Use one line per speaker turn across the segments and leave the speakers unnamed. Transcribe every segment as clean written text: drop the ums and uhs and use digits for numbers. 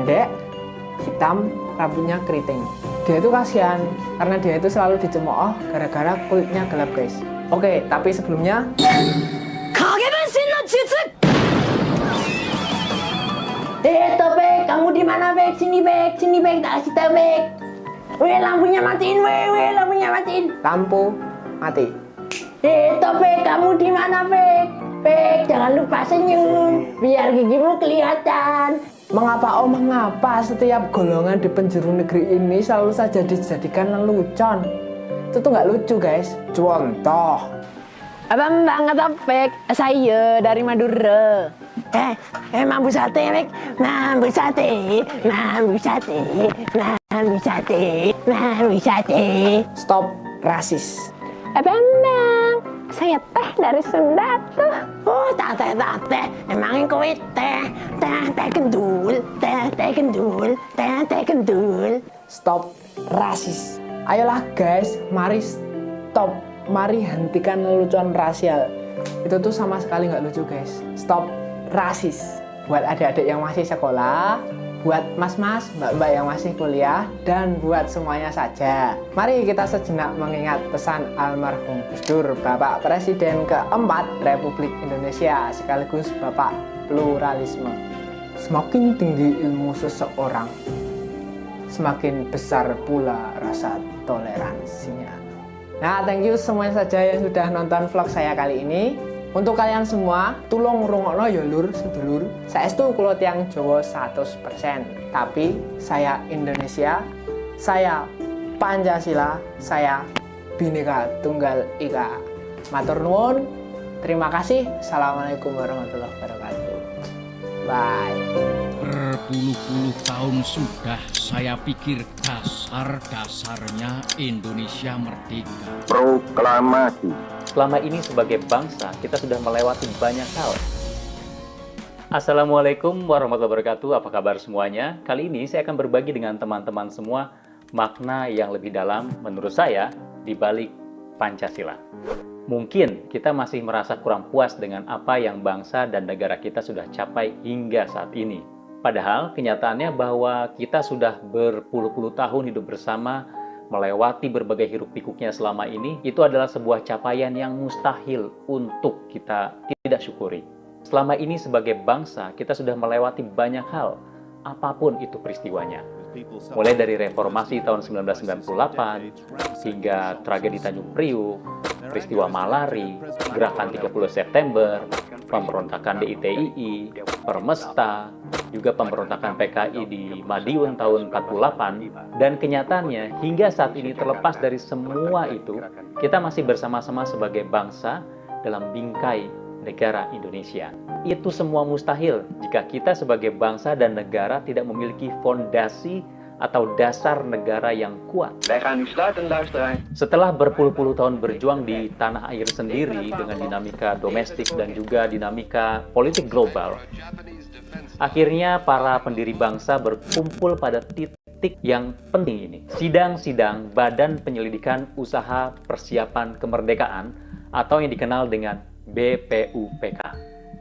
pendek, hitam, rambutnya keriting. Dia itu kasihan karena dia itu selalu dicemooh gara-gara kulitnya gelap, guys. Oke, tapi sebelumnya
Topek, kamu di mana, Bek? Sini, Bek, tak kasih tau, Bek. Weh, lampunya matiin, weh, lampunya matiin.
lampu mati.
Topek, kamu di mana, Bek? Bek, jangan lupa senyum, biar gigimu kelihatan.
Mengapa setiap golongan di penjuru negeri ini selalu saja dijadikan lelucon? Itu tuh nggak lucu, guys. Contoh,
Abang banget, Topek. Saya dari Madura. Mambu sate, Bek. Mambu sate.
stop rasis.
Bambang, saya teh dari Sunda tuh. Oh, teh. Emangin kowe teh kendul.
Stop rasis. Ayolah, guys, mari stop. Mari hentikan lelucon rasial. Itu tuh sama sekali nggak lucu, guys. Stop rasis. Buat adik-adik yang masih sekolah, buat mas-mas, mbak-mbak yang masih kuliah, dan buat semuanya saja. Mari kita sejenak mengingat pesan almarhum Gus Dur, Bapak Presiden keempat Republik Indonesia, sekaligus Bapak Pluralisme. Semakin tinggi ilmu seseorang, semakin besar pula rasa toleransinya. Nah, thank you semuanya saja yang sudah nonton vlog saya kali ini. Untuk kalian semua, tulung rungokno ya lur, sedulur. Saestu kula tiyang Jawa 100%. Tapi saya Indonesia, saya Pancasila, saya Bhinneka Tunggal Ika. Matur nuwun. Terima kasih. Assalamualaikum warahmatullahi wabarakatuh. Bye.
Berpuluh-puluh tahun sudah saya pikir dasar-dasarnya Indonesia merdeka.
Proklamasi.
Selama ini sebagai bangsa, kita sudah melewati banyak hal. Assalamualaikum warahmatullahi wabarakatuh, apa kabar semuanya? Kali ini saya akan berbagi dengan teman-teman semua makna yang lebih dalam menurut saya di balik Pancasila. Mungkin kita masih merasa kurang puas dengan apa yang bangsa dan negara kita sudah capai hingga saat ini. Padahal kenyataannya bahwa kita sudah berpuluh-puluh tahun hidup bersama, melewati berbagai hiruk-pikuknya selama ini, itu adalah sebuah capaian yang mustahil untuk kita tidak syukuri. Selama ini sebagai bangsa, kita sudah melewati banyak hal, apapun itu peristiwanya. Mulai dari reformasi tahun 1998, hingga tragedi Tanjung Priuk, peristiwa Malari, gerakan 30 September, pemberontakan DITII, Permesta, juga pemberontakan PKI di Madiun tahun 48, dan kenyataannya hingga saat ini terlepas dari semua itu, kita masih bersama-sama sebagai bangsa dalam bingkai negara Indonesia. Itu semua mustahil jika kita sebagai bangsa dan negara tidak memiliki fondasi atau dasar negara yang kuat. Setelah berpuluh-puluh tahun berjuang di tanah air sendiri dengan dinamika domestik dan juga dinamika politik global, akhirnya para pendiri bangsa berkumpul pada titik yang penting ini. Sidang-sidang Badan Penyelidikan Usaha Persiapan Kemerdekaan atau yang dikenal dengan BPUPK.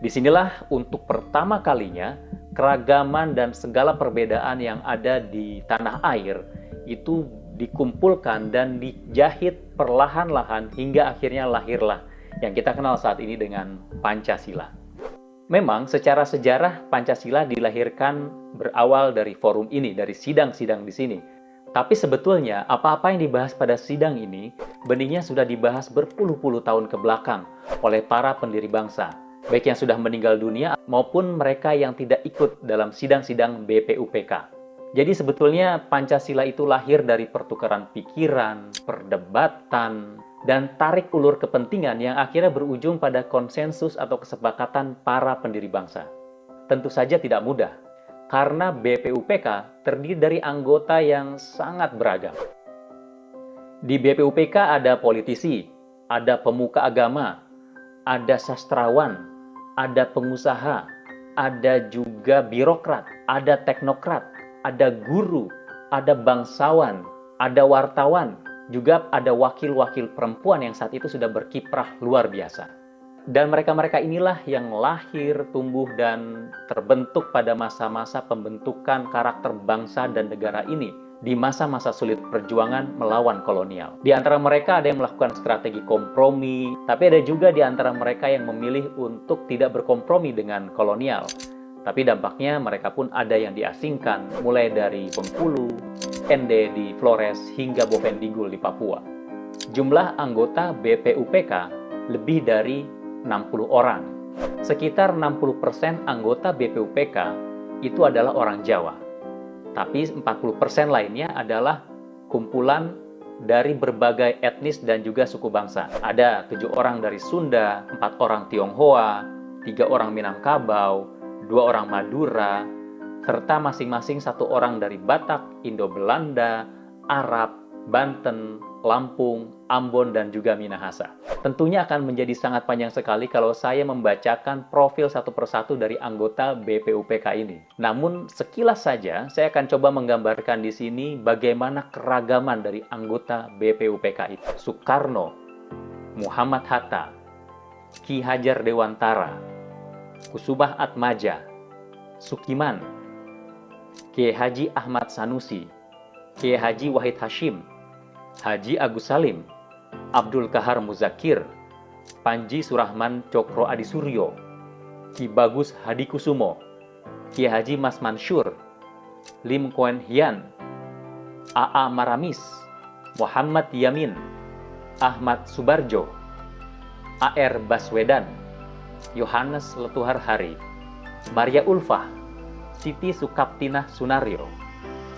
Disinilah untuk pertama kalinya keragaman dan segala perbedaan yang ada di tanah air itu dikumpulkan dan dijahit perlahan-lahan hingga akhirnya lahirlah yang kita kenal saat ini dengan Pancasila. Memang secara sejarah Pancasila dilahirkan berawal dari forum ini, dari sidang-sidang di sini. Tapi sebetulnya apa-apa yang dibahas pada sidang ini benihnya sudah dibahas berpuluh-puluh tahun ke belakang oleh para pendiri bangsa, baik yang sudah meninggal dunia maupun mereka yang tidak ikut dalam sidang-sidang BPUPK. Jadi sebetulnya Pancasila itu lahir dari pertukaran pikiran, perdebatan, dan tarik ulur kepentingan yang akhirnya berujung pada konsensus atau kesepakatan para pendiri bangsa. Tentu saja tidak mudah, karena BPUPK terdiri dari anggota yang sangat beragam. Di BPUPK ada politisi, ada pemuka agama, ada sastrawan, ada pengusaha, ada juga birokrat, ada teknokrat, ada guru, ada bangsawan, ada wartawan, juga ada wakil-wakil perempuan yang saat itu sudah berkiprah luar biasa. Dan mereka-mereka inilah yang lahir, tumbuh, dan terbentuk pada masa-masa pembentukan karakter bangsa dan negara ini di masa-masa sulit perjuangan melawan kolonial. Di antara mereka ada yang melakukan strategi kompromi, tapi ada juga di antara mereka yang memilih untuk tidak berkompromi dengan kolonial. Tapi dampaknya mereka pun ada yang diasingkan, mulai dari Bengkulu, Ende di Flores, hingga Bovendigul di Papua. Jumlah anggota BPUPK lebih dari 60 orang. Sekitar 60% anggota BPUPK itu adalah orang Jawa. Tapi 40% lainnya adalah kumpulan dari berbagai etnis dan juga suku bangsa. Ada 7 orang dari Sunda, 4 orang Tionghoa, 3 orang Minangkabau, 2 orang Madura, serta masing-masing 1 orang dari Batak, Indo-Belanda, Arab, Banten, Lampung, Ambon, dan juga Minahasa. Tentunya akan menjadi sangat panjang sekali kalau saya membacakan profil satu persatu dari anggota BPUPK ini. Namun sekilas saja saya akan coba menggambarkan di sini bagaimana keragaman dari anggota BPUPK itu. Soekarno, Muhammad Hatta, Ki Hajar Dewantara, Kusubah Atmaja, Sukiman, Kiai Haji Ahmad Sanusi, Kiai Haji Wahid Hashim, Haji Agus Salim, Abdul Kahar Muzakir, Panji Surahman Cokro Adisuryo, Ki Bagus Hadikusumo, Ki Haji Mas Mansur, Lim Kuan Hian, A.A. Maramis, Muhammad Yamin, Ahmad Subarjo, A.R. Baswedan, Yohanes Letuhar Hari, Maria Ulfah, Siti Sukaptinah Sunaryo,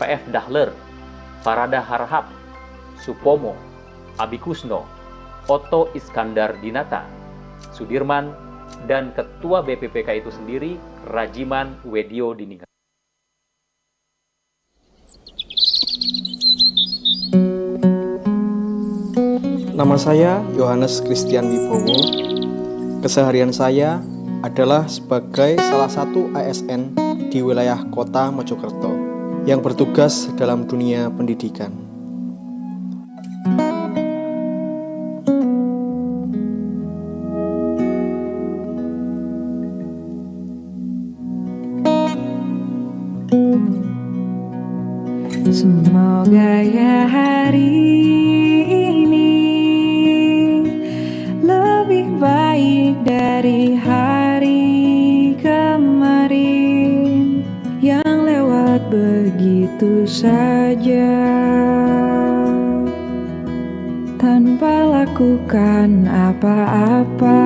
P.F. Dahler, Farada Harhab, Supomo, Abikusno, Otto Iskandar Dinata, Sudirman, dan Ketua BPUPK itu sendiri, Rajiman Wedio Diningrat.
Nama saya Yohanes Christian Wibowo. Keseharian saya adalah sebagai salah satu ASN di wilayah Kota Mojokerto yang bertugas dalam dunia pendidikan.
Semoga ya hari ini lebih baik dari hari kemarin yang lewat begitu saja tanpa lakukan apa-apa.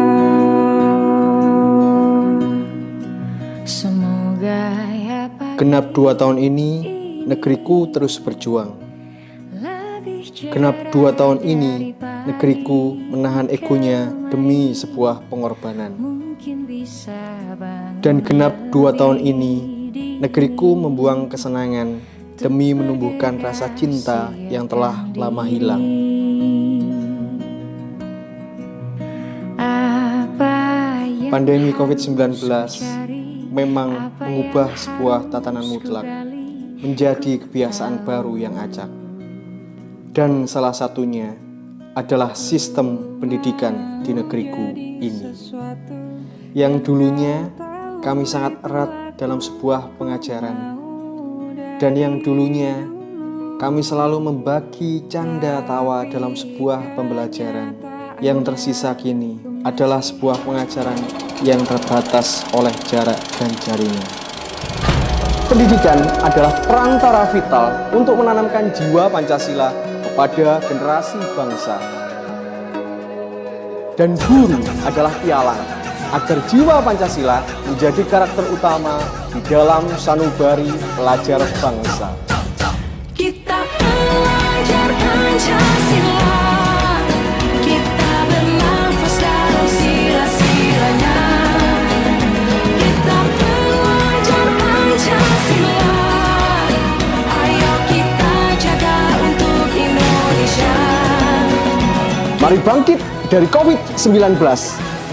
Semoga ya
Genap 2 tahun ini negeriku terus berjuang. Genap 2 tahun ini, negeriku menahan egonya demi sebuah pengorbanan. Dan genap 2 tahun ini, negeriku membuang kesenangan demi menumbuhkan rasa cinta yang telah lama hilang. Pandemi COVID-19 memang mengubah sebuah tatanan mutlak menjadi kebiasaan baru yang acak. Dan salah satunya adalah sistem pendidikan di negeriku ini. Yang dulunya kami sangat erat dalam sebuah pengajaran. Dan yang dulunya kami selalu membagi canda tawa dalam sebuah pembelajaran. Yang tersisa kini adalah sebuah pengajaran yang terbatas oleh jarak dan jaringan. Pendidikan adalah perantara vital untuk menanamkan jiwa Pancasila kepada generasi bangsa. Dan guru adalah pialang agar jiwa Pancasila menjadi karakter utama di dalam sanubari pelajar bangsa.
kita belajar Pancasila, kita bernafas dalam sila-silanya. Kita belajar Pancasila, ayo kita jaga untuk Indonesia.
Mari bangkit dari COVID-19.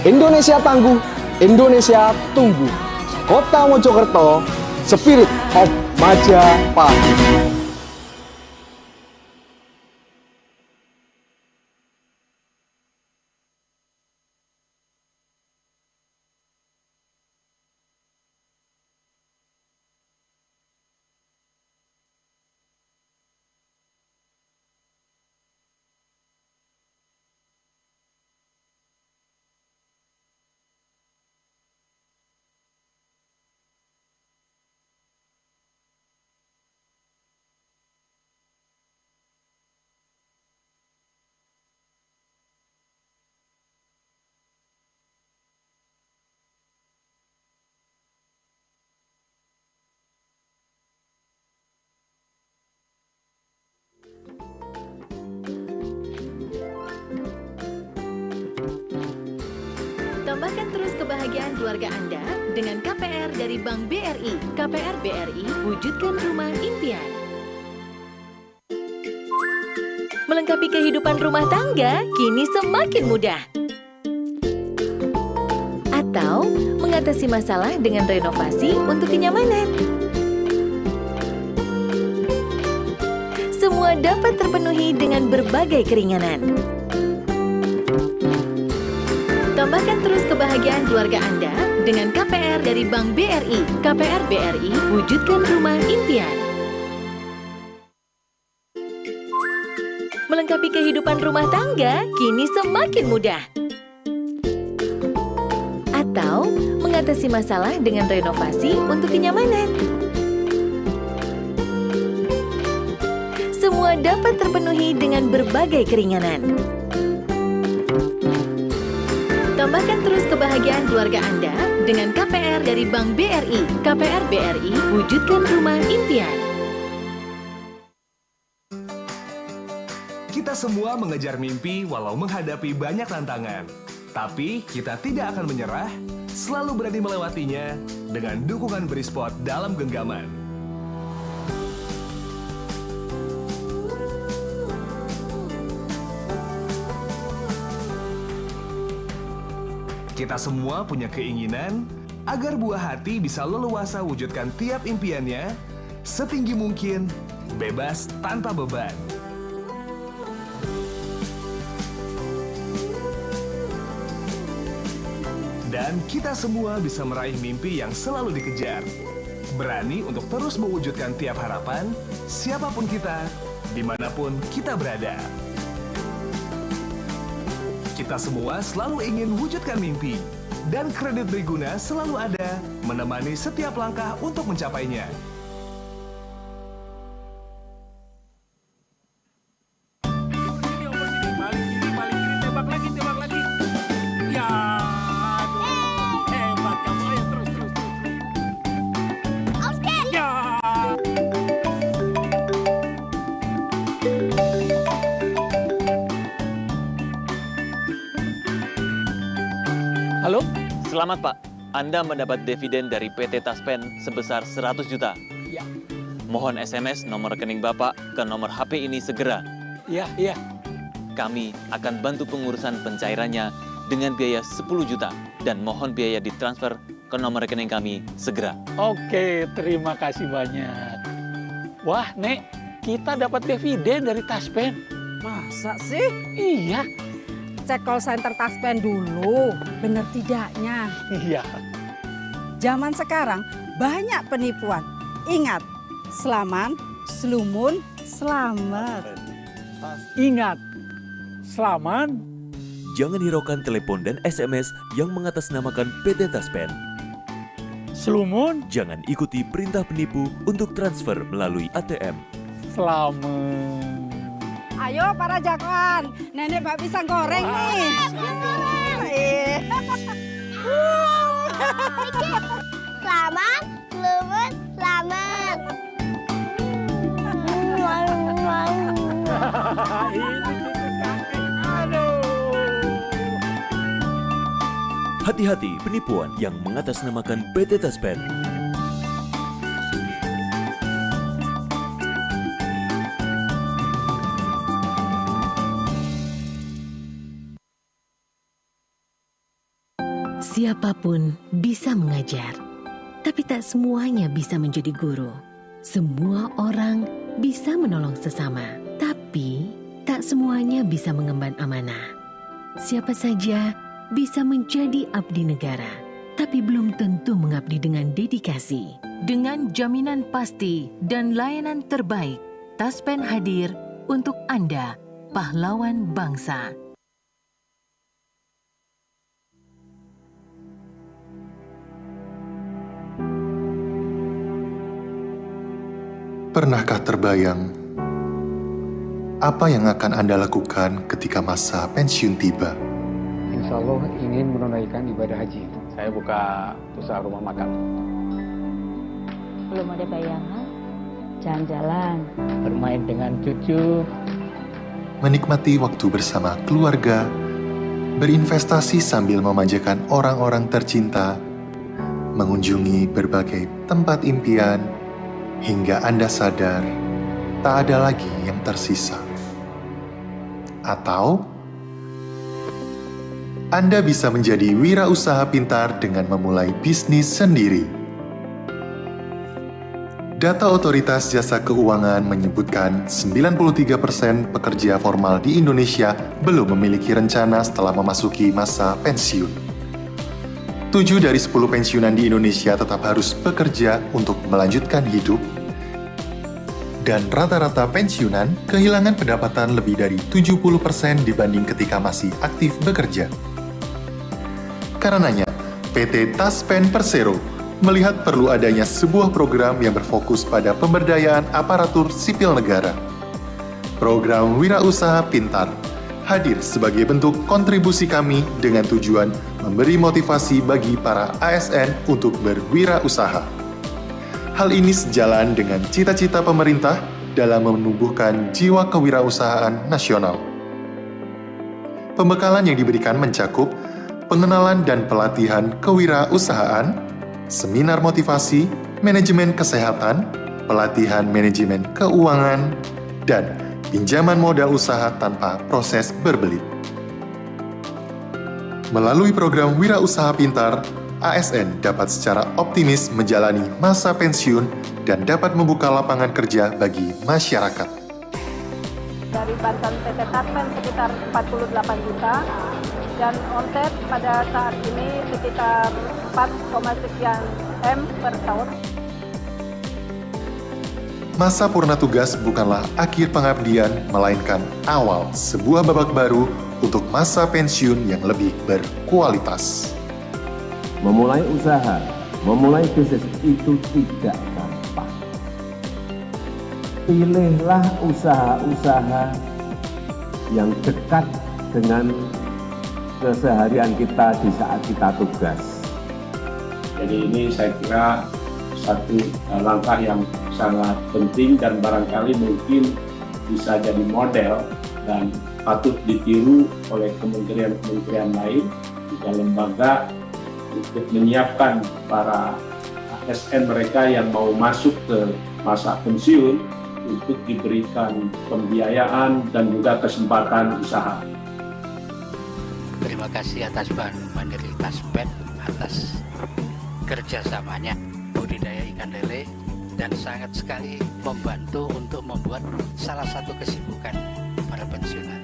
Indonesia tangguh, Indonesia tumbuh. Kota Mojokerto, Spirit of Majapahit.
keluarga Anda dengan KPR dari Bank BRI. KPR BRI, wujudkan rumah impian. Melengkapi kehidupan rumah tangga kini semakin mudah. Atau mengatasi masalah dengan renovasi untuk kenyamanan. Semua dapat terpenuhi dengan berbagai keringanan. Tambahkan terus kebahagiaan keluarga Anda dengan KPR dari Bank BRI. KPR BRI, wujudkan rumah impian. Melengkapi kehidupan rumah tangga kini semakin mudah. Atau mengatasi masalah dengan renovasi untuk kenyamanan. Semua dapat terpenuhi dengan berbagai keringanan. Tambahkan terus kebahagiaan keluarga Anda dengan KPR dari Bank BRI. KPR BRI, wujudkan rumah impian.
Kita semua mengejar mimpi walau menghadapi banyak tantangan. Tapi kita tidak akan menyerah, selalu berani melewatinya dengan dukungan Brisport dalam genggaman. Kita semua punya keinginan agar buah hati bisa leluasa wujudkan tiap impiannya setinggi mungkin, bebas tanpa beban. Dan kita semua bisa meraih mimpi yang selalu dikejar. Berani untuk terus mewujudkan tiap harapan, siapapun kita, dimanapun kita berada. Kita semua selalu ingin wujudkan mimpi, dan Kredit Briguna selalu ada menemani setiap langkah untuk mencapainya.
Tembak lagi. Ya, hebat kamu. Ayo terus. Ya.
Halo?
Selamat Pak, Anda mendapat dividen dari PT Taspen sebesar 100 juta.
Ya.
Mohon SMS nomor rekening Bapak ke nomor HP ini segera.
Iya.
Kami akan bantu pengurusan pencairannya dengan biaya 10 juta dan mohon biaya ditransfer ke nomor rekening kami segera.
Oke, terima kasih banyak. Wah, Nek, kita dapat dividen dari Taspen.
Masa sih?
Iya.
Cek call center Taspen dulu, bener tidaknya.
Iya.
Zaman sekarang banyak penipuan. Ingat, selaman, selumun, selamat.
Ingat, selaman.
Jangan hiraukan telepon dan SMS yang mengatasnamakan PT Taspen.
Selumun.
Jangan ikuti perintah penipu untuk transfer melalui ATM.
Selamat.
Ayo para jagoan, nenek bak pisang goreng nih.
Selamat, selumun, selamat.
Hati-hati penipuan yang mengatasnamakan PT Taspen.
Siapapun bisa mengajar, tapi tak semuanya bisa menjadi guru. Semua orang bisa menolong sesama, tapi tak semuanya bisa mengemban amanah. Siapa saja bisa menjadi abdi negara, tapi belum tentu mengabdi dengan dedikasi. Dengan jaminan pasti dan layanan terbaik, Taspen hadir untuk Anda, pahlawan bangsa.
Pernahkah terbayang apa yang akan Anda lakukan ketika masa pensiun tiba?
Insya Allah ingin menunaikan ibadah haji. Saya buka usaha rumah makan.
Belum ada bayangan, jalan-jalan,
Bermain dengan cucu.
Menikmati waktu bersama keluarga, berinvestasi sambil memanjakan orang-orang tercinta, mengunjungi berbagai tempat impian, hingga Anda sadar tak ada lagi yang tersisa. Atau Anda bisa menjadi wirausaha pintar dengan memulai bisnis sendiri. Data Otoritas Jasa Keuangan menyebutkan 93% pekerja formal di Indonesia belum memiliki rencana setelah memasuki masa pensiun. 7 dari 10 pensiunan di Indonesia tetap harus bekerja untuk melanjutkan hidup, dan rata-rata pensiunan kehilangan pendapatan lebih dari 70% dibanding ketika masih aktif bekerja. Karenanya, PT Taspen Persero melihat perlu adanya sebuah program yang berfokus pada pemberdayaan aparatur sipil negara. Program Wirausaha Pintar hadir sebagai bentuk kontribusi kami dengan tujuan memberi motivasi bagi para ASN untuk berwirausaha. Hal ini sejalan dengan cita-cita pemerintah dalam menumbuhkan jiwa kewirausahaan nasional. Pembekalan yang diberikan mencakup pengenalan dan pelatihan kewirausahaan, seminar motivasi, manajemen kesehatan, pelatihan manajemen keuangan, dan pinjaman modal usaha tanpa proses berbelit. Melalui program Wirausaha Pintar, ASN dapat secara optimis menjalani masa pensiun dan dapat membuka lapangan kerja bagi masyarakat.
Dari bantuan PT Taspen sekitar 48 juta, dan omset pada saat ini sekitar 4, sekian M per tahun.
Masa purna tugas bukanlah akhir pengabdian, melainkan awal sebuah babak baru untuk masa pensiun yang lebih berkualitas.
Memulai usaha, memulai bisnis itu tidak gampang. Pilihlah usaha-usaha yang dekat dengan keseharian kita di saat kita tugas.
Jadi ini saya kira satu langkah yang sangat penting dan barangkali mungkin bisa jadi model dan patut ditiru oleh kementerian-kementerian lain juga lembaga untuk menyiapkan para ASN mereka yang mau masuk ke masa pensiun untuk diberikan pembiayaan dan juga kesempatan usaha.
Terima kasih atas Bank Mandiri Taspen atas kerjasamanya budidaya ikan lele dan sangat sekali membantu untuk membuat salah satu kesibukan para pensiunan.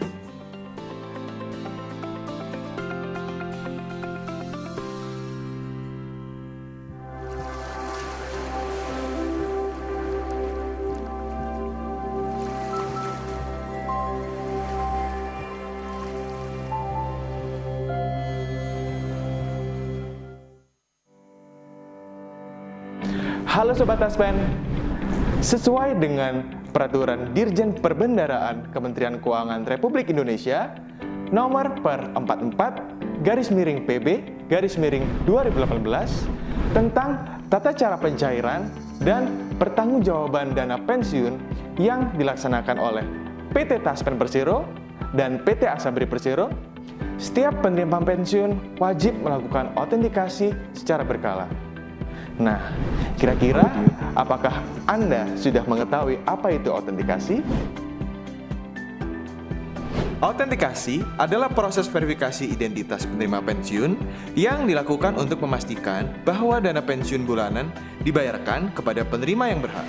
Halo Sobat Taspen, sesuai dengan Peraturan Dirjen Perbendaraan Kementerian Keuangan Republik Indonesia nomor per 44/PB/2018 tentang tata cara pencairan dan pertanggungjawaban dana pensiun yang dilaksanakan oleh PT Taspen Persero dan PT Asabri Persero, setiap penerima pensiun wajib melakukan autentikasi secara berkala. Nah, kira-kira apakah Anda sudah mengetahui apa itu autentikasi? Autentikasi adalah proses verifikasi identitas penerima pensiun yang dilakukan untuk memastikan bahwa dana pensiun bulanan dibayarkan kepada penerima yang berhak.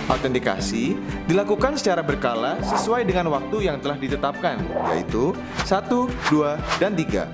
Autentikasi dilakukan secara berkala sesuai dengan waktu yang telah ditetapkan, yaitu 1, 2, dan 3.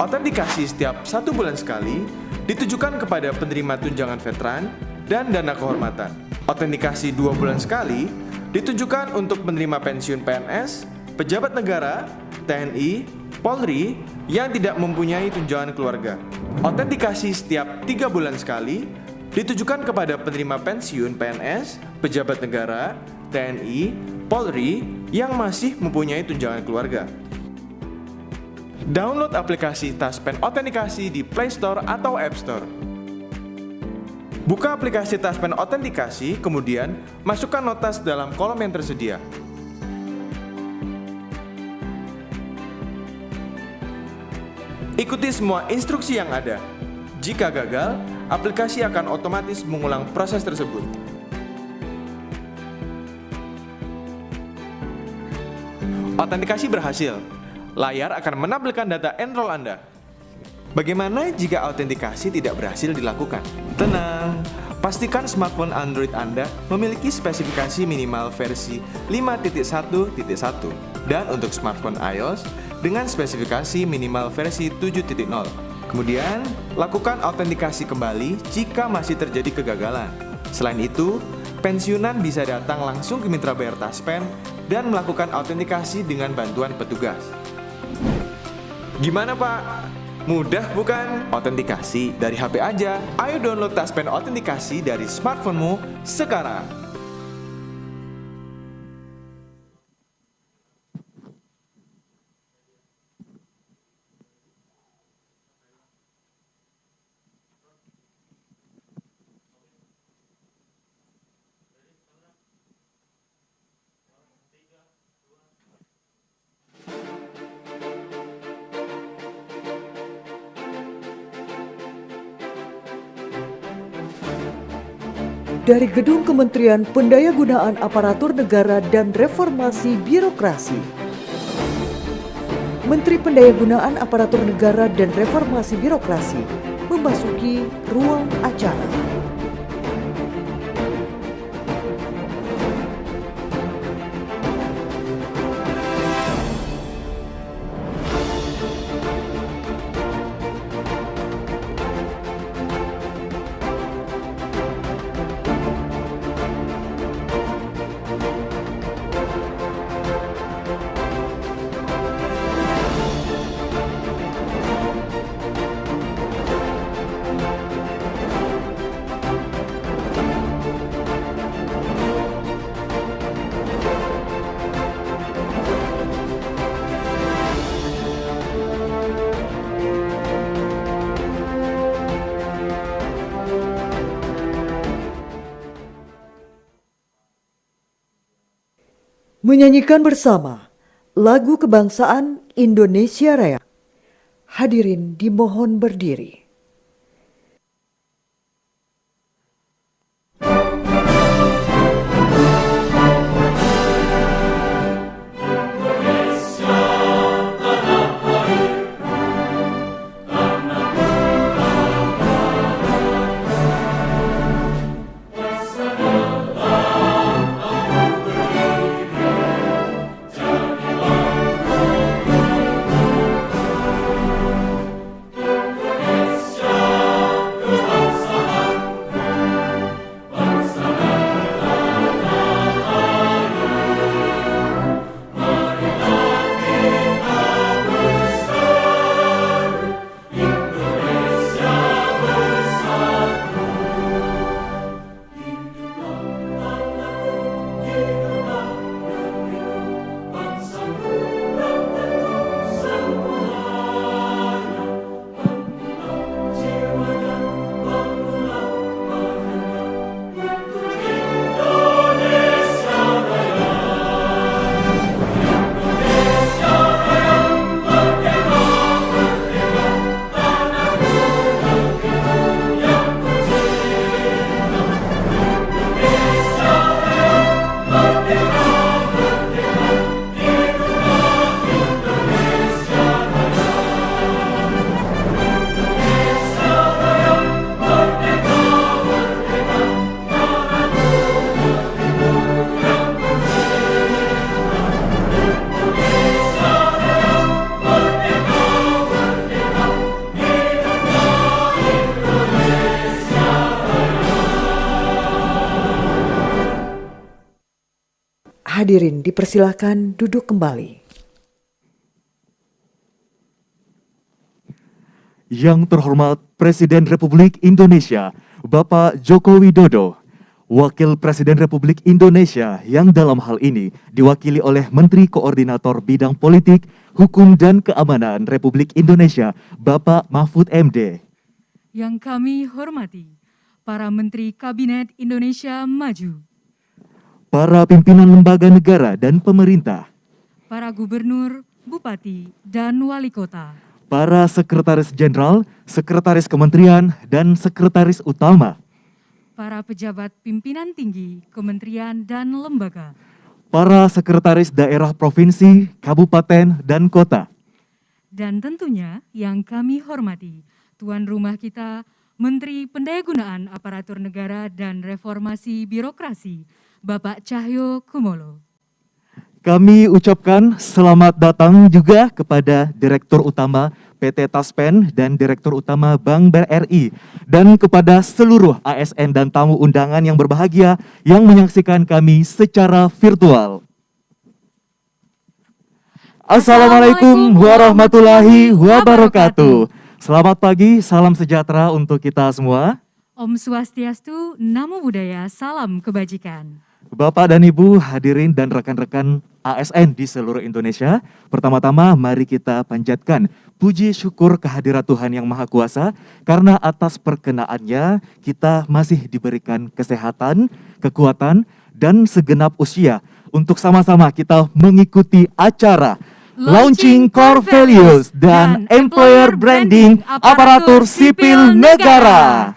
Autentikasi setiap 1 bulan sekali ditujukan kepada penerima tunjangan veteran dan dana kehormatan. Autentikasi 2 bulan sekali ditujukan untuk penerima pensiun PNS, pejabat negara, TNI, Polri yang tidak mempunyai tunjangan keluarga. Autentikasi setiap 3 bulan sekali ditujukan kepada penerima pensiun PNS, pejabat negara, TNI, Polri yang masih mempunyai tunjangan keluarga. Download aplikasi Taspen Autentikasi di Play Store atau App Store. Buka aplikasi Taspen Autentikasi, kemudian masukkan notas dalam kolom yang tersedia. Ikuti semua instruksi yang ada.
Jika gagal, aplikasi akan otomatis mengulang proses tersebut. Autentikasi berhasil. Layar akan menampilkan data enroll Anda. Bagaimana jika autentikasi tidak berhasil dilakukan? Tenang, pastikan smartphone Android Anda memiliki spesifikasi minimal versi 5.1.1 dan untuk smartphone iOS dengan spesifikasi minimal versi 7.0. Kemudian, lakukan autentikasi kembali jika masih terjadi kegagalan. Selain itu, pensiunan bisa datang langsung ke mitra bayar Taspen dan melakukan autentikasi dengan bantuan petugas. Gimana Pak? Mudah bukan? Autentikasi dari HP aja. Ayo download Taspen Autentikasi dari smartphone-mu sekarang.
Dari Gedung Kementerian Pendayagunaan Aparatur Negara dan Reformasi Birokrasi, Menteri Pendayagunaan Aparatur Negara dan Reformasi Birokrasi memasuki ruang acara. Menyanyikan bersama lagu kebangsaan Indonesia Raya. Hadirin dimohon berdiri. Hadirin dipersilakan duduk kembali.
Yang terhormat Presiden Republik Indonesia, Bapak Joko Widodo, Wakil Presiden Republik Indonesia yang dalam hal ini diwakili oleh Menteri Koordinator Bidang Politik, Hukum dan Keamanan Republik Indonesia, Bapak Mahfud MD.
Yang kami hormati, para Menteri Kabinet Indonesia Maju,
para pimpinan lembaga negara dan pemerintah,
para gubernur, bupati, dan wali kota,
para sekretaris jenderal, sekretaris kementerian, dan sekretaris utama,
para pejabat pimpinan tinggi, kementerian dan lembaga,
para sekretaris daerah provinsi, kabupaten, dan kota,
dan tentunya yang kami hormati, tuan rumah kita, Menteri Pendayagunaan Aparatur Negara dan Reformasi Birokrasi, Bapak Cahyo Kumolo.
Kami ucapkan selamat datang juga kepada Direktur Utama PT Taspen dan Direktur Utama Bank BRI, dan kepada seluruh ASN dan tamu undangan yang berbahagia yang menyaksikan kami secara virtual. Assalamualaikum warahmatullahi wabarakatuh. Selamat pagi, salam sejahtera untuk kita semua.
Om Swastiastu, Namo Buddhaya, salam kebajikan.
Bapak dan Ibu hadirin dan rekan-rekan ASN di seluruh Indonesia, pertama-tama mari kita panjatkan puji syukur kehadirat Tuhan Yang Maha Kuasa, karena atas perkenaannya kita masih diberikan kesehatan, kekuatan, dan segenap usia untuk sama-sama kita mengikuti acara Launching Core Values dan Employer Branding Aparatur Sipil Negara.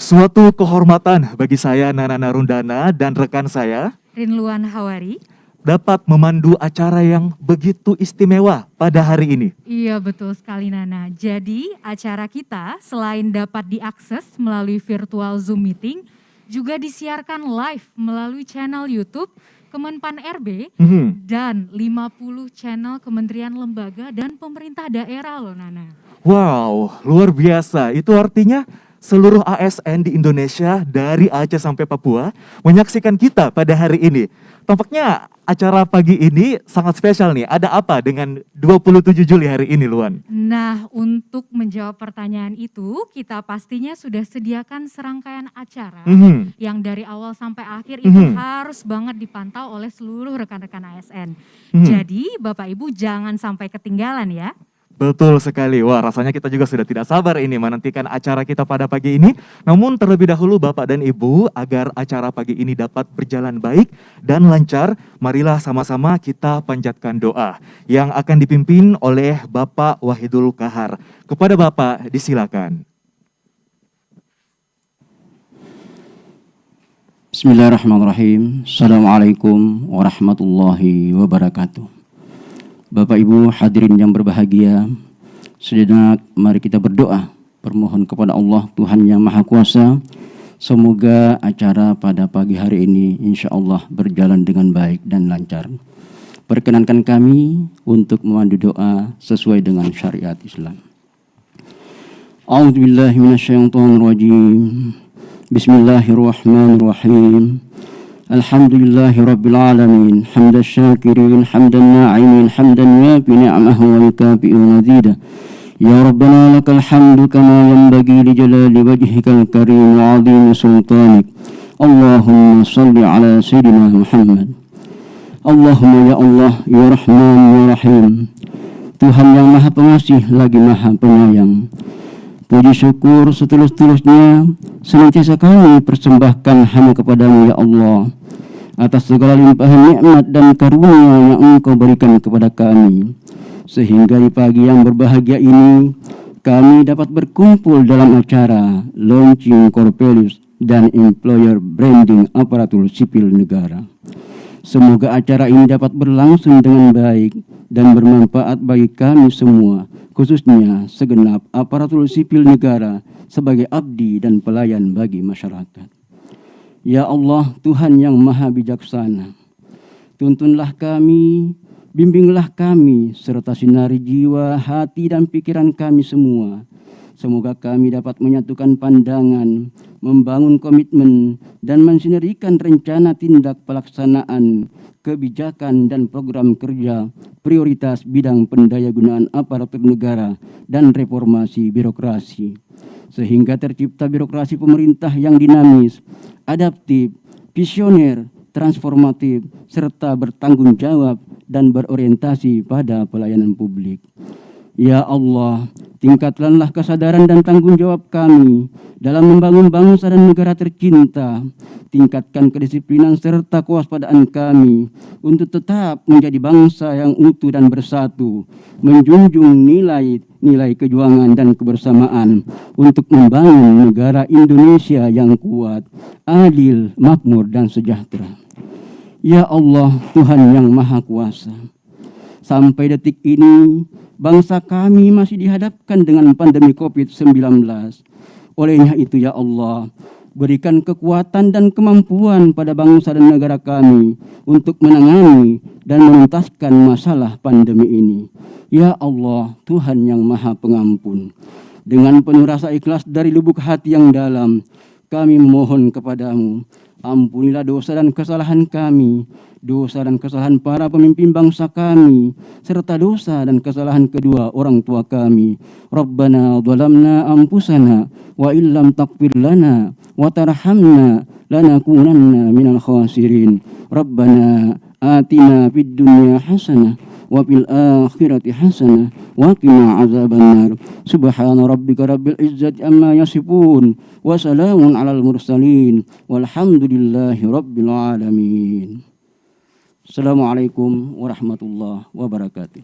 Suatu kehormatan bagi saya, Nana Narundana, dan rekan saya,
Rinluan Hawari,
dapat memandu acara yang begitu istimewa pada hari ini.
Iya, betul sekali Nana. Jadi acara kita selain dapat diakses melalui virtual Zoom meeting, juga disiarkan live melalui channel YouTube Kemenpan RB dan 50 channel kementerian, lembaga, dan pemerintah daerah loh Nana.
Wow, luar biasa. Itu artinya seluruh ASN di Indonesia dari Aceh sampai Papua menyaksikan kita pada hari ini. Tampaknya acara pagi ini sangat spesial nih. Ada apa dengan 27 Juli hari ini, Luan?
Nah, untuk menjawab pertanyaan itu, kita pastinya sudah sediakan serangkaian acara yang dari awal sampai akhir itu harus banget dipantau oleh seluruh rekan-rekan ASN. Jadi, Bapak Ibu jangan sampai ketinggalan ya.
Betul sekali. Wah, rasanya kita juga sudah tidak sabar ini menantikan acara kita pada pagi ini. Namun terlebih dahulu Bapak dan Ibu, agar acara pagi ini dapat berjalan baik dan lancar, marilah sama-sama kita panjatkan doa yang akan dipimpin oleh Bapak Wahidul Kahar. Kepada Bapak disilakan.
Bismillahirrahmanirrahim. Assalamualaikum warahmatullahi wabarakatuh. Bapak Ibu hadirin yang berbahagia, sejenak mari kita berdoa, bermohon kepada Allah Tuhan Yang Maha Kuasa, semoga acara pada pagi hari ini insya Allah berjalan dengan baik dan lancar. Perkenankan kami untuk memandu doa sesuai dengan syariat Islam. A'udzubillahi minasyaitonirrajim. Bismillahirrahmanirrahim. Alhamdulillahi Rabbil Alamin. Hamdan syakirin, hamdan na'imin, hamdan yafi ni'amahu wa yukafi'u mazidah. Ya Rabbana lakal hamdu kama yanbaghi li jalali wajhikal karim wa 'azimi sultanik. Allahumma salli ala Sayyidina Muhammad. Allahumma ya Allah, ya Rahman, ya Rahim. Tuhan yang Maha Pengasih lagi Maha Penyayang. Puji syukur setulus-tulusnya senantiasa kami persembahkan hanya kepadamu ya Allah, atas segala limpahan nikmat dan karunia yang Engkau berikan kepada kami, sehingga di pagi yang berbahagia ini kami dapat berkumpul dalam acara Launching Core Values dan Employer Branding Aparatur Sipil Negara. Semoga acara ini dapat berlangsung dengan baik dan bermanfaat bagi kami semua, khususnya segenap aparatur sipil negara sebagai abdi dan pelayan bagi masyarakat. Ya Allah, Tuhan yang Maha Bijaksana, tuntunlah kami, bimbinglah kami, serta sinari jiwa, hati, dan pikiran kami semua. Semoga kami dapat menyatukan pandangan, membangun komitmen, dan mensinergikan rencana tindak pelaksanaan kebijakan dan program kerja prioritas bidang pendayagunaan aparatur negara dan reformasi birokrasi, sehingga tercipta birokrasi pemerintah yang dinamis, adaptif, visioner, transformatif, serta bertanggung jawab dan berorientasi pada pelayanan publik. Ya Allah, tingkatkanlah kesadaran dan tanggung jawab kami dalam membangun bangsa dan negara tercinta. Tingkatkan kedisiplinan serta kewaspadaan kami untuk tetap menjadi bangsa yang utuh dan bersatu, menjunjung nilai kejuangan dan kebersamaan untuk membangun negara Indonesia yang kuat, adil, makmur, dan sejahtera. Ya Allah, Tuhan yang Maha Kuasa, sampai detik ini, bangsa kami masih dihadapkan dengan pandemi COVID-19. Olehnya itu ya Allah, berikan kekuatan dan kemampuan pada bangsa dan negara kami untuk menangani dan menuntaskan masalah pandemi ini. Ya Allah, Tuhan yang Maha Pengampun, dengan penuh rasa ikhlas dari lubuk hati yang dalam, kami memohon kepadamu, ampunilah dosa dan kesalahan kami, dosa dan kesalahan para pemimpin bangsa kami, serta dosa dan kesalahan kedua orang tua kami. Rabbana dhalamna anfusana wa illam taghfir lana wa tarhamna lanakunanna minal khasirin. Rabbana atina fid dunya hasanah wa fil akhirati hasanah wa qina azabannar. Subhana rabbika rabbil izzati amma yasifun wa salamun alal mursalin walhamdulillahi rabbil alamin. Assalamualaikum warahmatullahi wabarakatuh.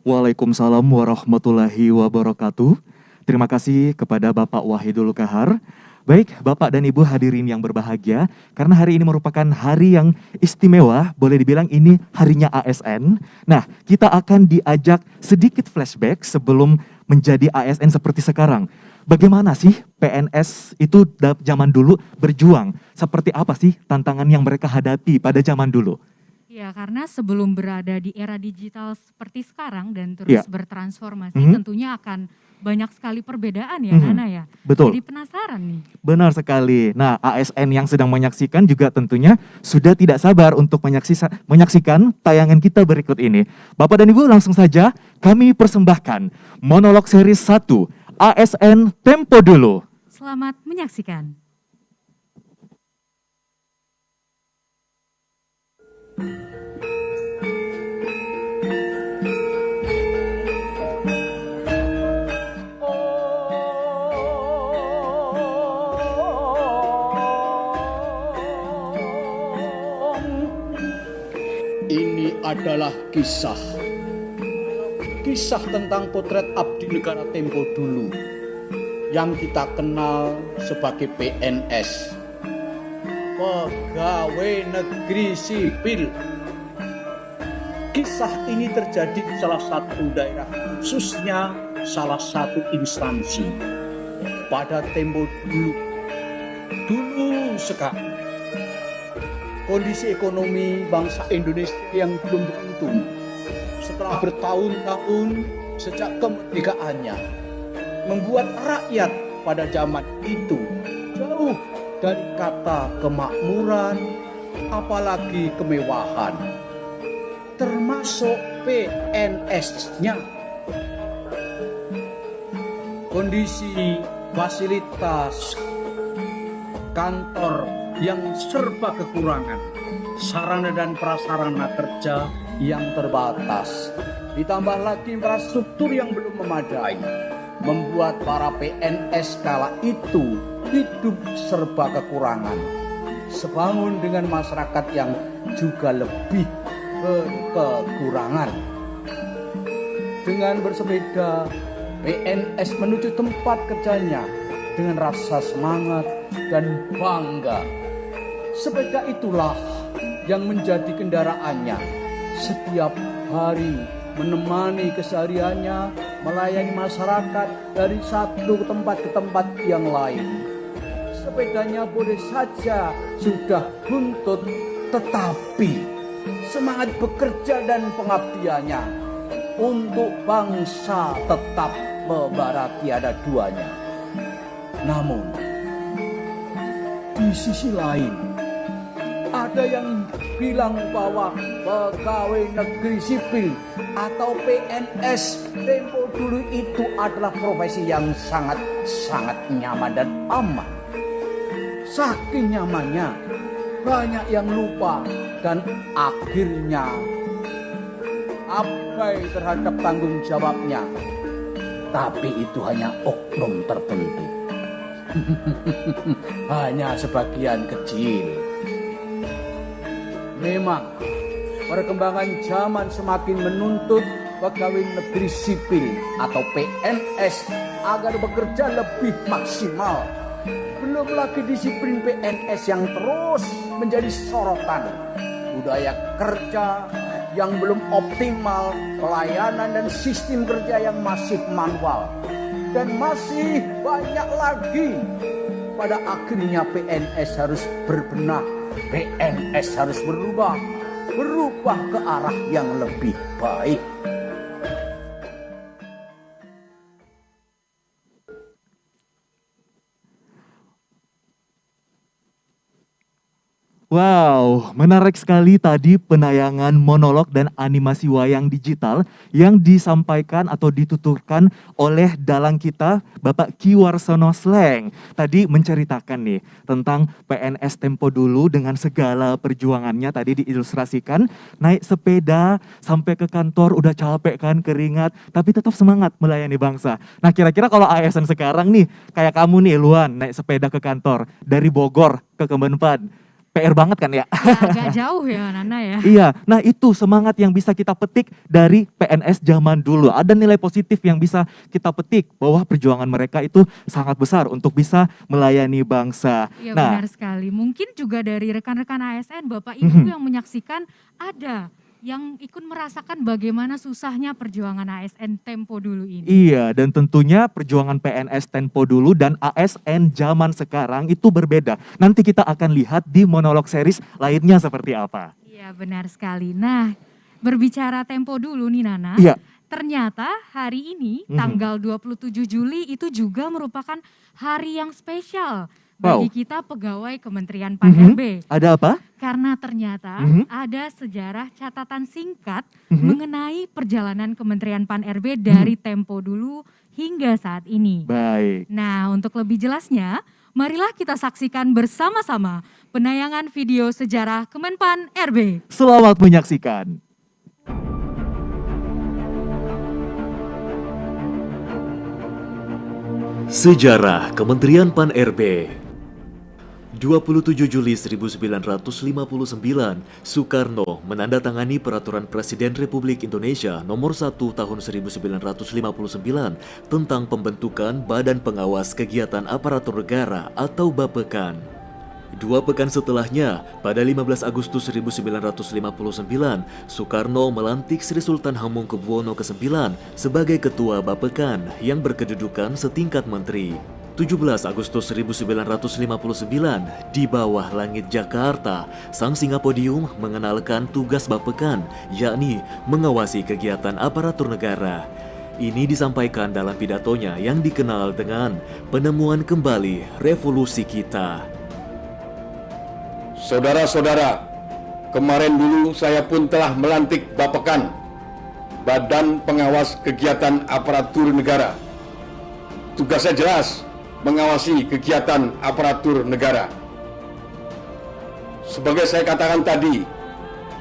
Waalaikumsalam warahmatullahi wabarakatuh. Terima kasih kepada Bapak Wahidul Kahar. Baik, Bapak dan Ibu hadirin yang berbahagia, karena hari ini merupakan hari yang istimewa, boleh dibilang ini harinya ASN. Nah, kita akan diajak sedikit flashback sebelum menjadi ASN seperti sekarang. Bagaimana sih PNS itu zaman dulu berjuang? Seperti apa sih tantangan yang mereka hadapi pada zaman dulu?
Ya, karena sebelum berada di era digital seperti sekarang dan terus bertransformasi, tentunya akan banyak sekali perbedaan ya, Nana ya.
Betul.
Jadi penasaran nih.
Benar sekali. Nah, ASN yang sedang menyaksikan juga tentunya sudah tidak sabar untuk menyaksikan tayangan kita berikut ini. Bapak dan Ibu, langsung saja kami persembahkan monolog seri 1 ASN Tempo Dulu.
Selamat menyaksikan.
Ini adalah kisah tentang potret abdi negara tempo dulu yang kita kenal sebagai PNS, pegawai negeri sipil. Kisah ini terjadi di salah satu daerah, khususnya salah satu instansi pada tempo dulu sekali. Kondisi ekonomi bangsa Indonesia yang belum beruntung setelah bertahun-tahun sejak kemerdekaannya membuat rakyat pada zaman itu jauh dari kata kemakmuran, apalagi kemewahan, termasuk PNS-nya. Kondisi fasilitas kantor yang serba kekurangan, sarana dan prasarana kerja yang terbatas, ditambah lagi infrastruktur yang belum memadai, membuat para PNS kala itu hidup serba kekurangan, sebangun dengan masyarakat yang juga lebih kekurangan. Dengan bersepeda, PNS menuju tempat kerjanya dengan rasa semangat dan bangga. Sepeda itulah yang menjadi kendaraannya setiap hari, menemani kesehariannya, melayani masyarakat dari satu tempat ke tempat yang lain. Sepedanya boleh saja sudah buntut, tetapi semangat bekerja dan pengabdiannya untuk bangsa tetap membara tiada duanya. Namun di sisi lain, ada yang bilang bahwa pegawai negeri sipil atau PNS tempo dulu itu adalah profesi yang sangat nyaman dan aman. Saking nyamannya, banyak yang lupa dan akhirnya abai terhadap tanggung jawabnya. Tapi itu hanya oknum tertentu. Hanya sebagian kecil. Memang perkembangan zaman semakin menuntut pegawai negeri sipil atau PNS agar bekerja lebih maksimal. Belum lagi disiplin PNS yang terus menjadi sorotan. Budaya kerja yang belum optimal, pelayanan dan sistem kerja yang masih manual. Dan masih banyak lagi. Pada akhirnya PNS harus berbenah, PNS harus berubah ke arah yang lebih baik.
Wow, menarik sekali tadi penayangan monolog dan animasi wayang digital yang disampaikan atau dituturkan oleh dalang kita, Bapak Ki Warsono Sleng. Tadi menceritakan nih tentang PNS tempo dulu dengan segala perjuangannya tadi diilustrasikan. Naik sepeda sampai ke kantor udah capek kan, keringat, tapi tetap semangat melayani bangsa. Nah kira-kira kalau ASN sekarang nih, kayak kamu nih Luan, naik sepeda ke kantor dari Bogor ke Kemenpan. PR banget kan ya?
Agak jauh ya Nana ya.
Iya, nah itu semangat yang bisa kita petik dari PNS zaman dulu. Ada nilai positif yang bisa kita petik bahwa perjuangan mereka itu sangat besar untuk bisa melayani bangsa.
Iya benar sekali. Mungkin juga dari rekan-rekan ASN, Bapak Ibu yang menyaksikan ada yang ikut merasakan bagaimana susahnya perjuangan ASN tempo dulu ini.
Iya, dan tentunya perjuangan PNS tempo dulu dan ASN zaman sekarang itu berbeda. Nanti kita akan lihat di monolog series lainnya seperti apa.
Iya, benar sekali. Nah, berbicara tempo dulu nih Nana.
Iya.
Ternyata hari ini tanggal 27 Juli itu juga merupakan hari yang spesial bagi kita pegawai Kementerian Pan-RB.
Ada apa?
Karena ternyata ada sejarah catatan singkat mengenai perjalanan Kementerian Pan-RB dari tempo dulu hingga saat ini.
Baik.
Nah, untuk lebih jelasnya, marilah kita saksikan bersama-sama penayangan video sejarah Kemenpan RB.
Selamat menyaksikan.
Sejarah Kementerian Pan-RB. 27 Juli 1959, Soekarno menandatangani Peraturan Presiden Republik Indonesia Nomor 1 Tahun 1959 tentang pembentukan Badan Pengawas Kegiatan Aparatur Negara atau Bapekan. 2 pekan setelahnya, pada 15 Agustus 1959, Soekarno melantik Sri Sultan Hamengkubuwono ke-9 sebagai Ketua Bapekan yang berkedudukan setingkat menteri. 17 Agustus 1959, di bawah langit Jakarta, Sang Singapodium mengenalkan tugas Bapekan, yakni mengawasi kegiatan aparatur negara. Ini disampaikan dalam pidatonya yang dikenal dengan penemuan kembali revolusi kita.
Saudara-saudara, kemarin dulu saya pun telah melantik Bapekan, Badan Pengawas Kegiatan Aparatur Negara. Tugasnya jelas, mengawasi kegiatan aparatur negara. Sebagai saya katakan tadi,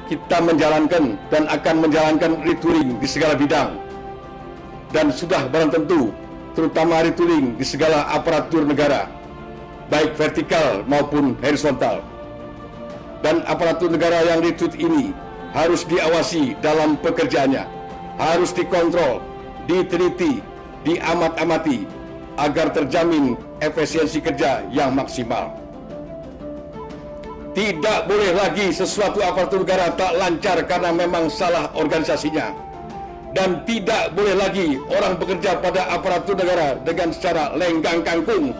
kita menjalankan dan akan menjalankan retooling di segala bidang. Dan sudah barang tentu, terutama retooling di segala aparatur negara, baik vertikal maupun horizontal. Dan aparatur negara yang retweet ini harus diawasi dalam pekerjaannya, harus dikontrol, diteliti, diamat-amati, agar terjamin efisiensi kerja yang maksimal. Tidak boleh lagi sesuatu aparatur negara tak lancar karena memang salah organisasinya. Dan tidak boleh lagi orang bekerja pada aparatur negara dengan secara lenggang kangkung,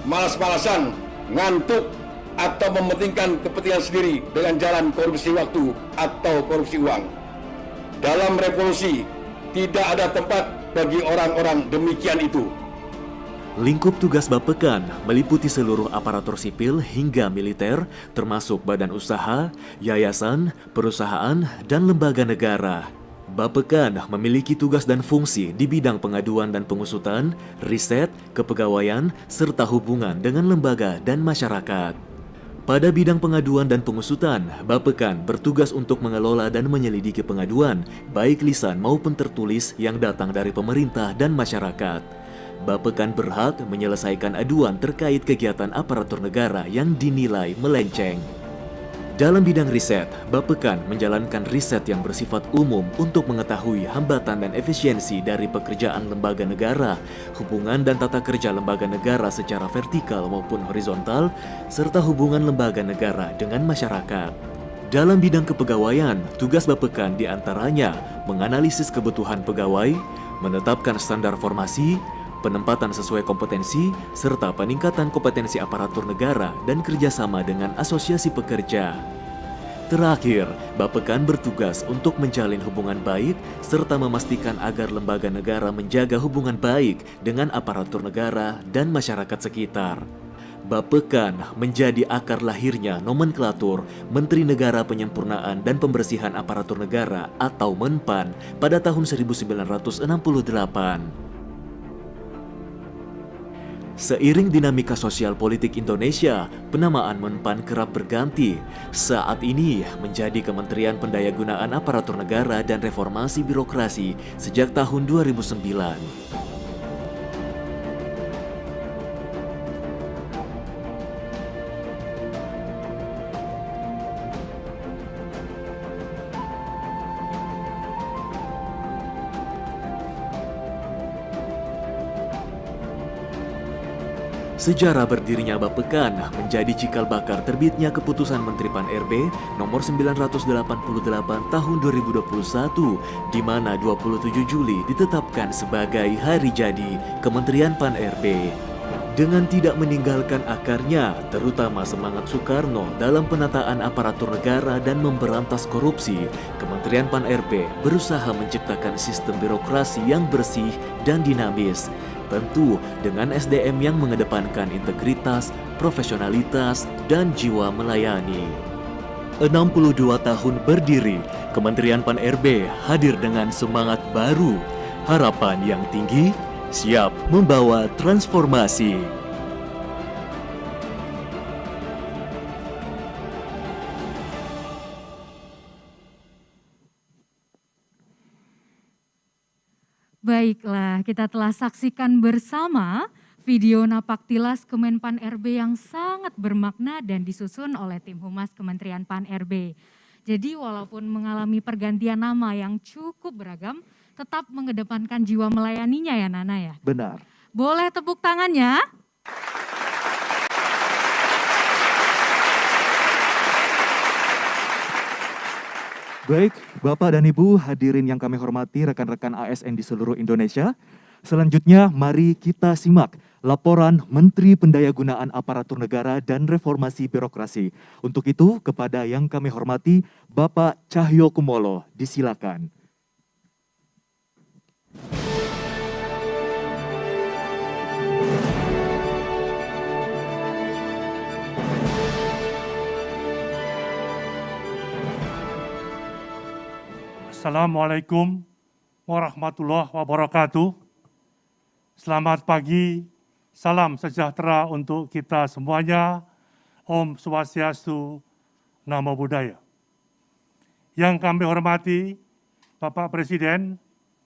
malas-malasan, ngantuk, atau mementingkan kepentingan sendiri dengan jalan korupsi waktu atau korupsi uang. Dalam revolusi, tidak ada tempat bagi orang-orang demikian itu.
Lingkup tugas Bapekan meliputi seluruh aparatur sipil hingga militer, termasuk badan usaha, yayasan, perusahaan, dan lembaga negara. Bapekan memiliki tugas dan fungsi di bidang pengaduan dan pengusutan, riset, kepegawaian, serta hubungan dengan lembaga dan masyarakat. Pada bidang pengaduan dan pengusutan, Bapekan bertugas untuk mengelola dan menyelidiki pengaduan, baik lisan maupun tertulis yang datang dari pemerintah dan masyarakat. Bapekan berhak menyelesaikan aduan terkait kegiatan aparatur negara yang dinilai melenceng. Dalam bidang riset, Bapekan menjalankan riset yang bersifat umum untuk mengetahui hambatan dan efisiensi dari pekerjaan lembaga negara, hubungan dan tata kerja lembaga negara secara vertikal maupun horizontal, serta hubungan lembaga negara dengan masyarakat. Dalam bidang kepegawaian, tugas Bapekan diantaranya menganalisis kebutuhan pegawai, menetapkan standar formasi, penempatan sesuai kompetensi, serta peningkatan kompetensi aparatur negara dan kerjasama dengan asosiasi pekerja. Terakhir, Bapekan bertugas untuk menjalin hubungan baik serta memastikan agar lembaga negara menjaga hubungan baik dengan aparatur negara dan masyarakat sekitar. Bapekan menjadi akar lahirnya nomenklatur Menteri Negara Penyempurnaan dan Pembersihan Aparatur Negara atau Menpan pada tahun 1968. Seiring dinamika sosial politik Indonesia, penamaan Menpan kerap berganti. Saat ini menjadi Kementerian Pendayagunaan Aparatur Negara dan Reformasi Birokrasi sejak tahun 2009. Sejarah berdirinya Bapekan menjadi cikal bakal terbitnya Keputusan Menteri Pan-RB nomor 988 tahun 2021, di mana 27 Juli ditetapkan sebagai hari jadi Kementerian Pan-RB. Dengan tidak meninggalkan akarnya, terutama semangat Soekarno dalam penataan aparatur negara dan memberantas korupsi, Kementerian Pan-RB berusaha menciptakan sistem birokrasi yang bersih dan dinamis. Tentu dengan SDM yang mengedepankan integritas, profesionalitas, dan jiwa melayani. 62 tahun berdiri, Kementerian Pan-RB hadir dengan semangat baru, harapan yang tinggi, siap membawa transformasi.
Baiklah, kita telah saksikan bersama video Napaktilas Kemenpan RB yang sangat bermakna dan disusun oleh tim Humas Kementerian Pan RB. Jadi walaupun mengalami pergantian nama yang cukup beragam, tetap mengedepankan jiwa melayaninya ya Nana ya?
Benar.
Boleh tepuk tangannya?
Baik, Bapak dan Ibu hadirin yang kami hormati, rekan-rekan ASN di seluruh Indonesia. Selanjutnya mari kita simak laporan Menteri Pendayagunaan Aparatur Negara dan Reformasi Birokrasi. Untuk itu, kepada yang kami hormati, Bapak Cahyo Kumolo, disilakan.
Assalamualaikum warahmatullahi wabarakatuh. Selamat pagi, salam sejahtera untuk kita semuanya. Om Swastiastu, Namo Buddhaya. Yang kami hormati Bapak Presiden,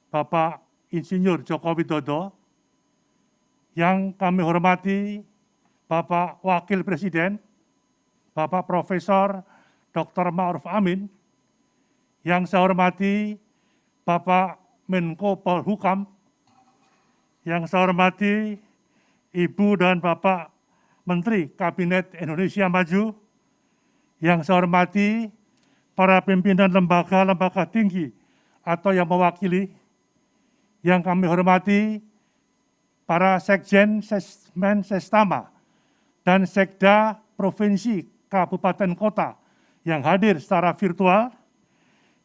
Bapak Insinyur Joko Widodo. Yang kami hormati Bapak Wakil Presiden, Bapak Profesor Dr. Ma'ruf Amin. Yang saya hormati Bapak Menko Polhukam, yang saya hormati Ibu dan Bapak Menteri Kabinet Indonesia Maju, yang saya hormati para pimpinan lembaga-lembaga tinggi atau yang mewakili, yang kami hormati para Sekjen, Sesmen, Sestama, dan Sekda Provinsi, Kabupaten, Kota yang hadir secara virtual,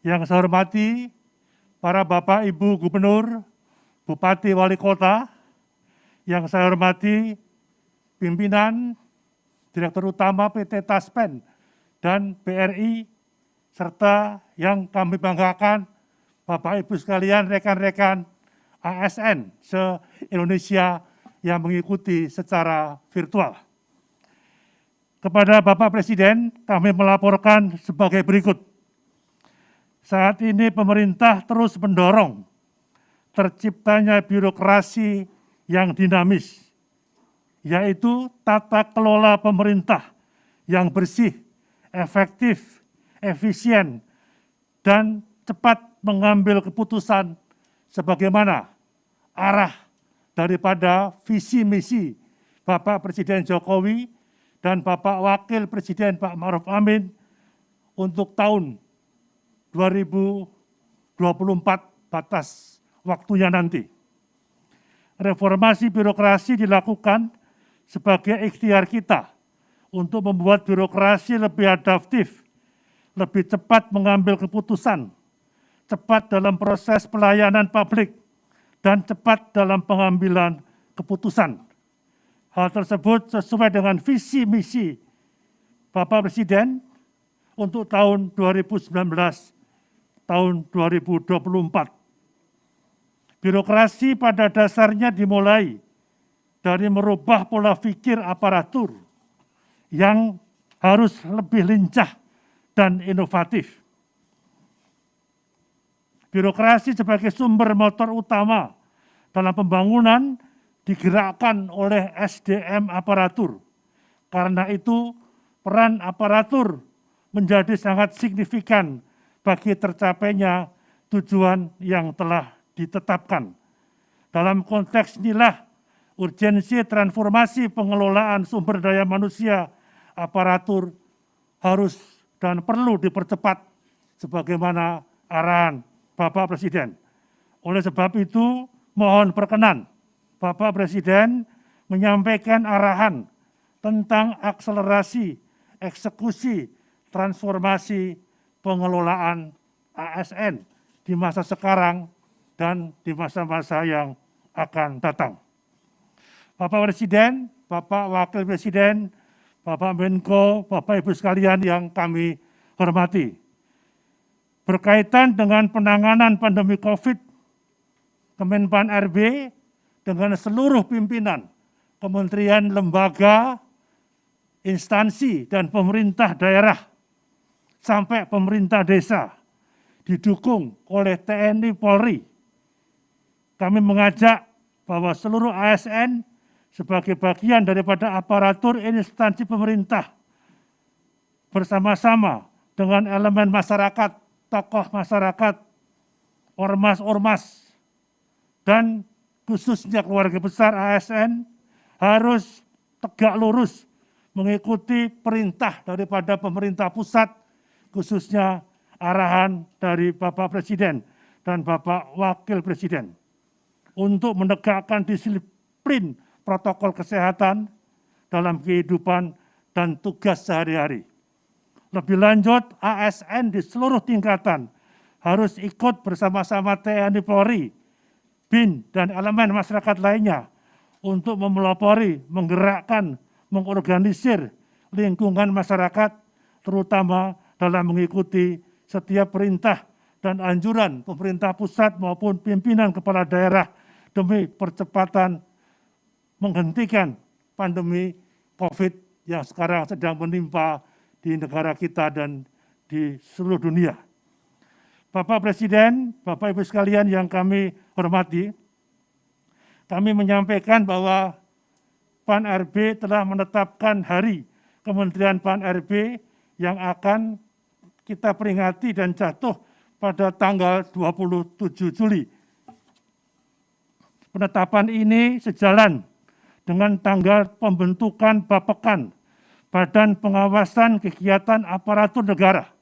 yang saya hormati para Bapak Ibu Gubernur, Bupati Wali Kota, yang saya hormati pimpinan, Direktur Utama PT Taspen dan BRI, serta yang kami banggakan Bapak Ibu sekalian, rekan-rekan ASN se-Indonesia yang mengikuti secara virtual. Kepada Bapak Presiden, kami melaporkan sebagai berikut. Saat ini pemerintah terus mendorong terciptanya birokrasi yang dinamis, yaitu tata kelola pemerintah yang bersih, efektif, efisien, dan cepat mengambil keputusan sebagaimana arah daripada visi misi Bapak Presiden Jokowi dan Bapak Wakil Presiden Pak Ma'ruf Amin untuk tahun 2024 batas waktunya nanti. Reformasi birokrasi dilakukan sebagai ikhtiar kita untuk membuat birokrasi lebih adaptif, lebih cepat mengambil keputusan, cepat dalam proses pelayanan publik, dan cepat dalam pengambilan keputusan. Hal tersebut sesuai dengan visi misi Bapak Presiden untuk tahun 2019, tahun 2024. Birokrasi pada dasarnya dimulai dari merubah pola pikir aparatur yang harus lebih lincah dan inovatif. Birokrasi sebagai sumber motor utama dalam pembangunan digerakkan oleh SDM aparatur. Karena itu, peran aparatur menjadi sangat signifikan bagi tercapainya tujuan yang telah ditetapkan. Dalam konteks inilah urgensi transformasi pengelolaan sumber daya manusia aparatur harus dan perlu dipercepat sebagaimana arahan Bapak Presiden. Oleh sebab itu, mohon perkenan Bapak Presiden menyampaikan arahan tentang akselerasi eksekusi transformasi pengelolaan ASN di masa sekarang dan di masa-masa yang akan datang. Bapak Presiden, Bapak Wakil Presiden, Bapak Menko, Bapak Ibu sekalian yang kami hormati. Berkaitan dengan penanganan pandemi COVID, Kemenpan RB dengan seluruh pimpinan kementerian, lembaga, instansi, dan pemerintah daerah, sampai pemerintah desa, didukung oleh TNI Polri. Kami mengajak bahwa seluruh ASN sebagai bagian daripada aparatur instansi pemerintah, bersama-sama dengan elemen masyarakat, tokoh masyarakat, ormas-ormas, dan khususnya keluarga besar ASN harus tegak lurus mengikuti perintah daripada pemerintah pusat, khususnya arahan dari Bapak Presiden dan Bapak Wakil Presiden untuk menegakkan disiplin protokol kesehatan dalam kehidupan dan tugas sehari-hari. Lebih lanjut, ASN di seluruh tingkatan harus ikut bersama-sama TNI Polri, BIN, dan elemen masyarakat lainnya untuk memelopori, menggerakkan, mengorganisir lingkungan masyarakat, terutama dalam mengikuti setiap perintah dan anjuran pemerintah pusat maupun pimpinan kepala daerah demi percepatan menghentikan pandemi COVID yang sekarang sedang menimpa di negara kita dan di seluruh dunia. Bapak Presiden, Bapak Ibu sekalian yang kami hormati, kami menyampaikan bahwa PAN RB telah menetapkan hari Kementerian PAN RB yang akan kita peringati dan jatuh pada tanggal 27 Juli. Penetapan ini sejalan dengan tanggal pembentukan Bapekan, Badan Pengawasan Kegiatan Aparatur Negara,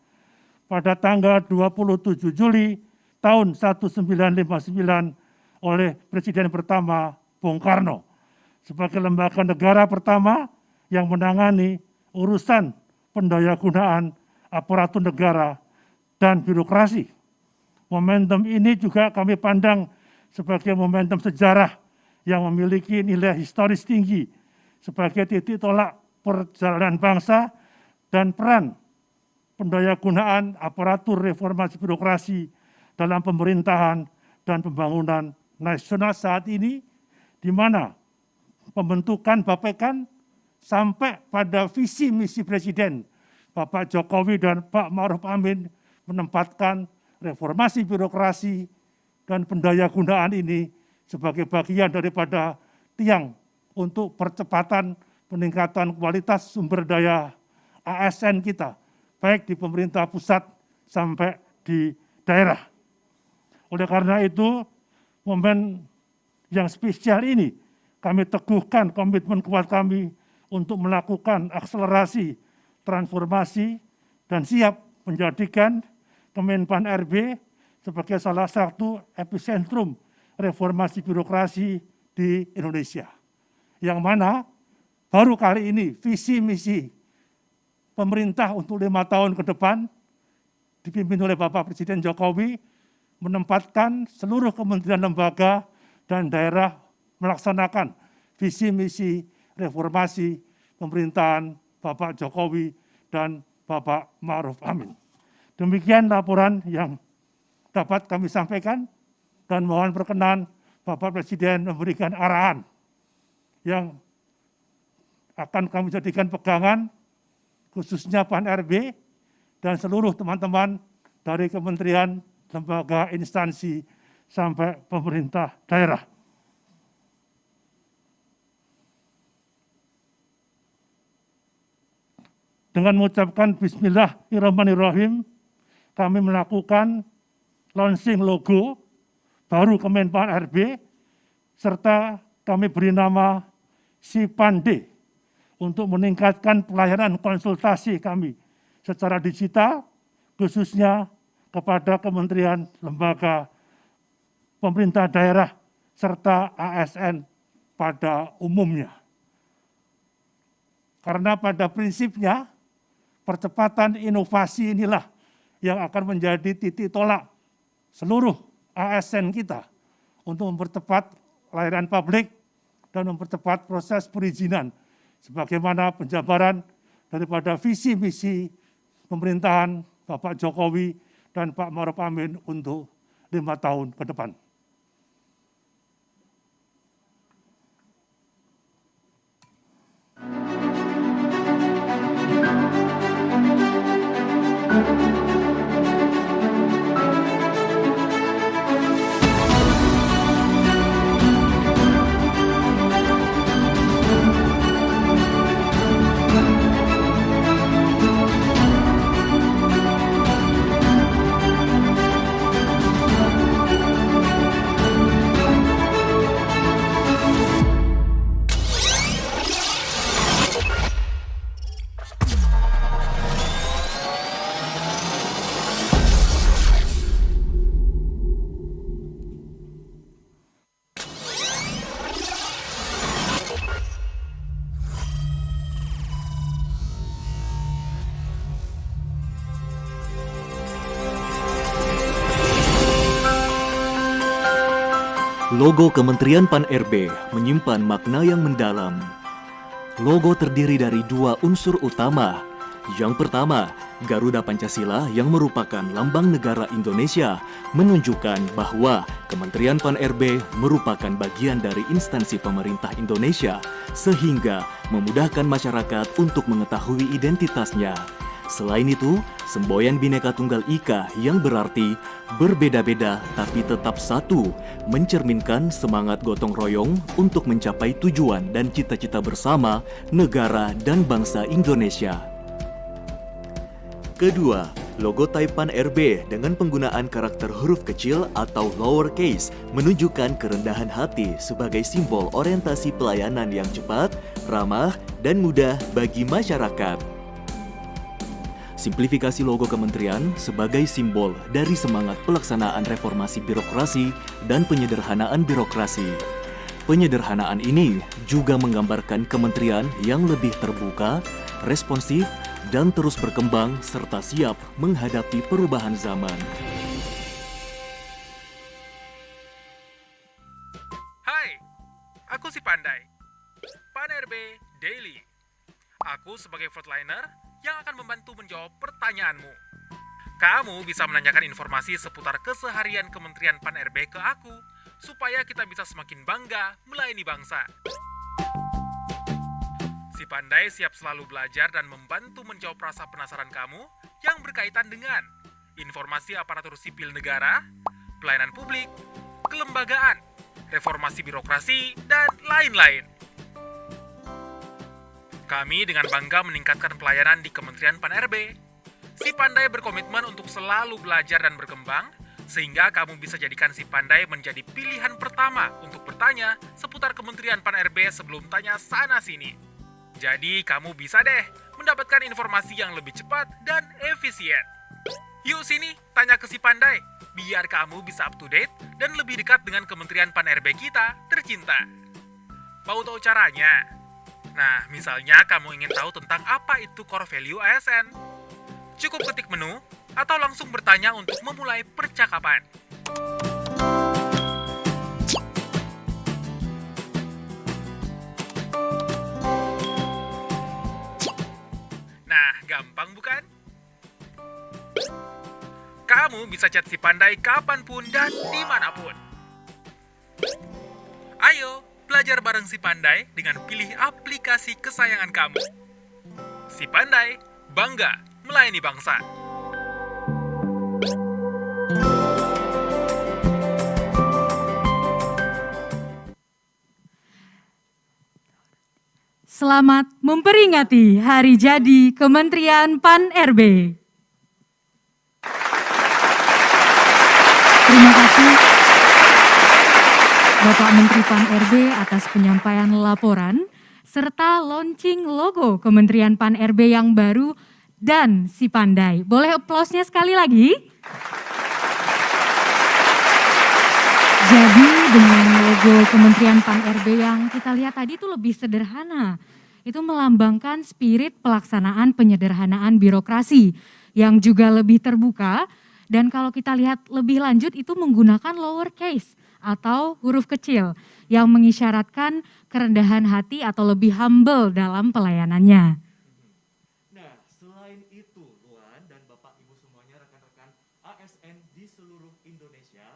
pada tanggal 27 Juli tahun 1959 oleh Presiden pertama Bung Karno sebagai lembaga negara pertama yang menangani urusan pendayagunaan aparatur negara dan birokrasi. Momentum ini juga kami pandang sebagai momentum sejarah yang memiliki nilai historis tinggi sebagai titik tolak perjalanan bangsa dan peran pendayagunaan aparatur reformasi birokrasi dalam pemerintahan dan pembangunan nasional saat ini, di mana pembentukan Bapekan sampai pada visi misi Presiden Bapak Jokowi dan Pak Ma'ruf Amin menempatkan reformasi birokrasi dan pendayagunaan ini sebagai bagian daripada tiang untuk percepatan peningkatan kualitas sumber daya ASN kita, baik di pemerintah pusat sampai di daerah. Oleh karena itu, momen yang spesial ini kami teguhkan komitmen kuat kami untuk melakukan akselerasi transformasi dan siap menjadikan Kemenpan RB sebagai salah satu epicentrum reformasi birokrasi di Indonesia. Yang mana baru kali ini visi misi pemerintah untuk 5 tahun ke depan dipimpin oleh Bapak Presiden Jokowi menempatkan seluruh kementerian lembaga dan daerah melaksanakan visi misi reformasi pemerintahan Bapak Jokowi dan Bapak Ma'ruf Amin. Demikian laporan yang dapat kami sampaikan dan mohon perkenan Bapak Presiden memberikan arahan yang akan kami jadikan pegangan khususnya Pan RB dan seluruh teman-teman dari kementerian, lembaga, instansi sampai pemerintah daerah. Dengan mengucapkan Bismillahirrahmanirrahim, kami melakukan launching logo baru Kemenpan RB, serta kami beri nama Sipande untuk meningkatkan pelayanan konsultasi kami secara digital, khususnya kepada kementerian, lembaga, pemerintah daerah, serta ASN pada umumnya. Karena pada prinsipnya, percepatan inovasi inilah yang akan menjadi titik tolak seluruh ASN kita untuk mempercepat layanan publik dan mempercepat proses perizinan sebagaimana penjabaran daripada visi misi pemerintahan Bapak Jokowi dan Pak Ma'ruf Amin untuk 5 tahun ke depan.
Logo Kementerian Pan RB menyimpan makna yang mendalam. Logo terdiri dari 2 unsur utama. Yang pertama, Garuda Pancasila yang merupakan lambang negara Indonesia, menunjukkan bahwa Kementerian Pan RB merupakan bagian dari instansi pemerintah Indonesia, sehingga memudahkan masyarakat untuk mengetahui identitasnya. Selain itu, semboyan Bhinneka Tunggal Ika yang berarti berbeda-beda tapi tetap satu, mencerminkan semangat gotong royong untuk mencapai tujuan dan cita-cita bersama negara dan bangsa Indonesia. Kedua, logo Taipan RB dengan penggunaan karakter huruf kecil atau lowercase menunjukkan kerendahan hati sebagai simbol orientasi pelayanan yang cepat, ramah, dan mudah bagi masyarakat. Simplifikasi logo kementerian sebagai simbol dari semangat pelaksanaan reformasi birokrasi dan penyederhanaan birokrasi. Penyederhanaan ini juga menggambarkan kementerian yang lebih terbuka, responsif, dan terus berkembang serta siap menghadapi perubahan zaman.
Hai, aku si Pandai, Pan RB Daily. Aku sebagai frontliner yang akan membantu menjawab pertanyaanmu. Kamu bisa menanyakan informasi seputar keseharian Kementerian Pan RB ke aku, supaya kita bisa semakin bangga melayani bangsa. Si Si Pandai siap selalu belajar dan membantu menjawab rasa penasaran kamu yang berkaitan dengan informasi aparatur sipil negara, pelayanan publik, kelembagaan, reformasi birokrasi, dan lain-lain. Kami dengan bangga meningkatkan pelayanan di Kementerian Pan-RB. Si Pandai berkomitmen untuk selalu belajar dan berkembang, sehingga kamu bisa jadikan Si Pandai menjadi pilihan pertama untuk bertanya seputar Kementerian Pan-RB sebelum tanya sana-sini. Jadi kamu bisa deh mendapatkan informasi yang lebih cepat dan efisien. Yuk sini, tanya ke Si Pandai, biar kamu bisa up to date dan lebih dekat dengan Kementerian Pan-RB kita tercinta. Mau tahu caranya? Nah, misalnya kamu ingin tahu tentang apa itu core value ASN. Cukup ketik menu, atau langsung bertanya untuk memulai percakapan. Nah, gampang bukan? Kamu bisa chat Si Pandai kapanpun dan dimanapun. Ayo, belajar bareng Si Pandai dengan pilih aplikasi kesayangan kamu. Si Pandai, bangga melayani bangsa.
Selamat memperingati Hari Jadi Kementerian Pan-RB. Terima kasih Bapak Menteri Pan-RB atas penyampaian laporan serta launching logo Kementerian Pan-RB yang baru dan Si Pandai. Boleh aplausnya sekali lagi? Jadi dengan logo Kementerian Pan-RB yang kita lihat tadi itu lebih sederhana. Itu melambangkan spirit pelaksanaan penyederhanaan birokrasi yang juga lebih terbuka. Dan kalau kita lihat lebih lanjut itu menggunakan lowercase atau huruf kecil yang mengisyaratkan kerendahan hati atau lebih humble dalam pelayanannya.
Nah, selain itu, Luan dan Bapak Ibu semuanya, rekan-rekan ASN di seluruh Indonesia,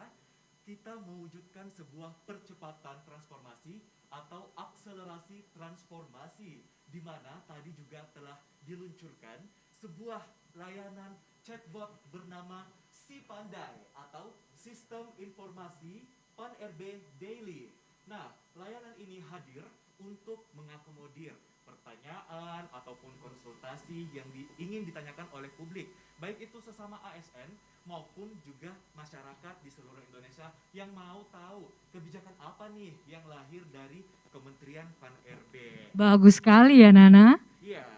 kita mewujudkan sebuah percepatan transformasi atau akselerasi transformasi, di mana tadi juga telah diluncurkan sebuah layanan chatbot bernama Si Pandai atau Sistem Informasi Pan-RB Daily. Nah, layanan ini hadir untuk mengakomodir pertanyaan ataupun konsultasi yang ingin ditanyakan oleh publik, baik itu sesama ASN maupun juga masyarakat di seluruh Indonesia yang mau tahu kebijakan apa nih yang lahir dari Kementerian Pan-RB.
Bagus sekali ya Nana.
Iya,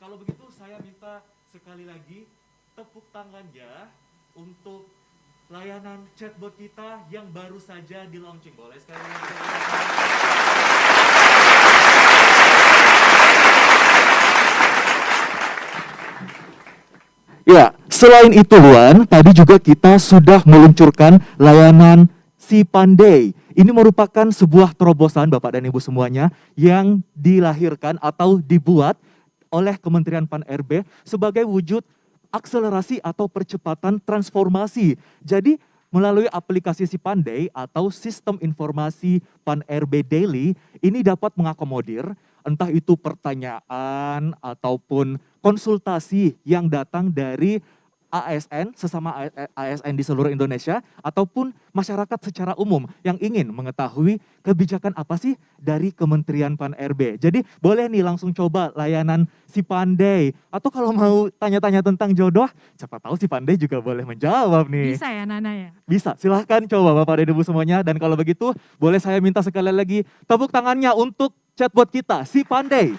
kalau begitu saya minta sekali lagi tepuk tangannya untuk layanan chatbot kita yang baru saja di launching. Boleh sekali lagi. Ya, selain itu Luan, tadi juga kita sudah meluncurkan layanan Si Pandai. Ini merupakan sebuah terobosan Bapak dan Ibu semuanya yang dilahirkan atau dibuat oleh Kementerian Pan-RB sebagai wujud akselerasi atau percepatan transformasi. Jadi melalui aplikasi Si Pandai atau Sistem Informasi Pan-RB Daily, ini dapat mengakomodir entah itu pertanyaan ataupun konsultasi yang datang dari ASN, sesama ASN di seluruh Indonesia, ataupun masyarakat secara umum yang ingin mengetahui kebijakan apa sih dari Kementerian Pan-RB. Jadi boleh nih langsung coba layanan Si Pandai. Atau kalau mau tanya-tanya tentang jodoh, siapa tahu Si Pandai juga boleh menjawab nih.
Bisa ya Nana ya?
Bisa, silahkan coba Bapak dan Ibu semuanya. Dan kalau begitu, boleh saya minta sekali lagi tepuk tangannya untuk chatbot kita, Si Pandai.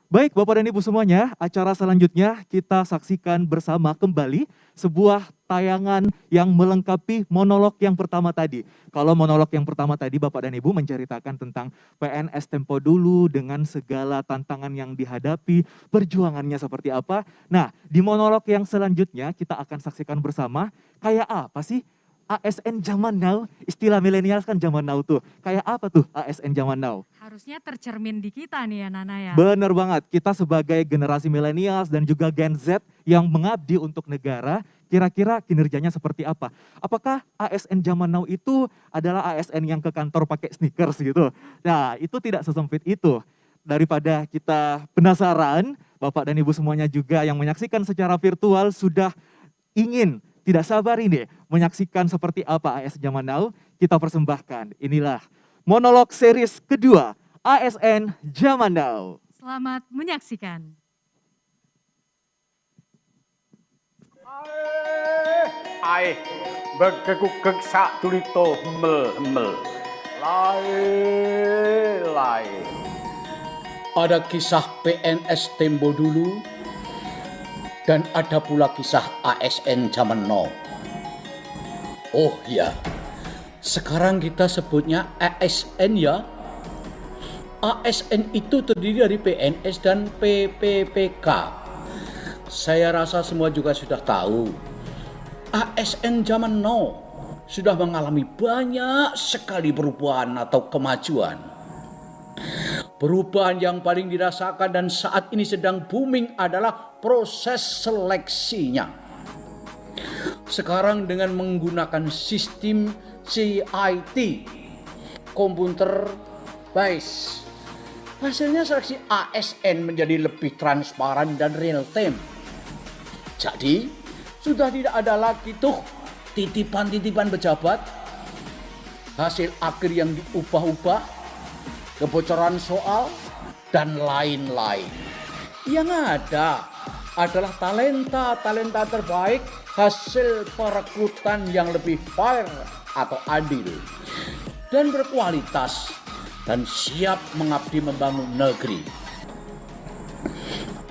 Baik Bapak dan Ibu semuanya, acara selanjutnya kita saksikan bersama kembali sebuah tayangan yang melengkapi monolog yang pertama tadi. Kalau monolog yang pertama tadi Bapak dan Ibu menceritakan tentang PNS tempo dulu dengan segala tantangan yang dihadapi, perjuangannya seperti apa. Nah, di monolog yang selanjutnya kita akan saksikan bersama kayak apa sih ASN zaman now, istilah milenial kan zaman now tuh. Kayak apa tuh ASN zaman now?
Harusnya tercermin di kita nih ya Nana ya.
Bener banget, kita sebagai generasi milenials dan juga Gen Z yang mengabdi untuk negara, kira-kira kinerjanya seperti apa? Apakah ASN zaman now itu adalah ASN yang ke kantor pakai sneakers gitu? Nah, itu tidak sesempit itu. Daripada kita penasaran, Bapak dan Ibu semuanya juga yang menyaksikan secara virtual sudah ingin, tidak sabar ini menyaksikan seperti apa ASN zaman now, kita persembahkan. Inilah monolog series kedua ASN zaman now.
Selamat menyaksikan.
Ai begegugeg sak tulito hemel-hemel. Lai. Ada kisah PNS tempo dulu dan ada pula kisah ASN zaman now. Oh ya, sekarang kita sebutnya ASN ya. ASN itu terdiri dari PNS dan PPPK. Saya rasa semua juga sudah tahu. ASN zaman now sudah mengalami banyak sekali perubahan atau kemajuan. Perubahan yang paling dirasakan dan saat ini sedang booming adalah proses seleksinya. Sekarang dengan menggunakan sistem CIT, Computer Based, hasilnya seleksi ASN menjadi lebih transparan dan real time. Jadi, sudah tidak ada lagi tuh titipan-titipan pejabat, hasil akhir yang diubah-ubah, kebocoran soal, dan lain-lain. Yang ada adalah talenta terbaik hasil perekrutan yang lebih fair atau adil dan berkualitas dan siap mengabdi membangun negeri.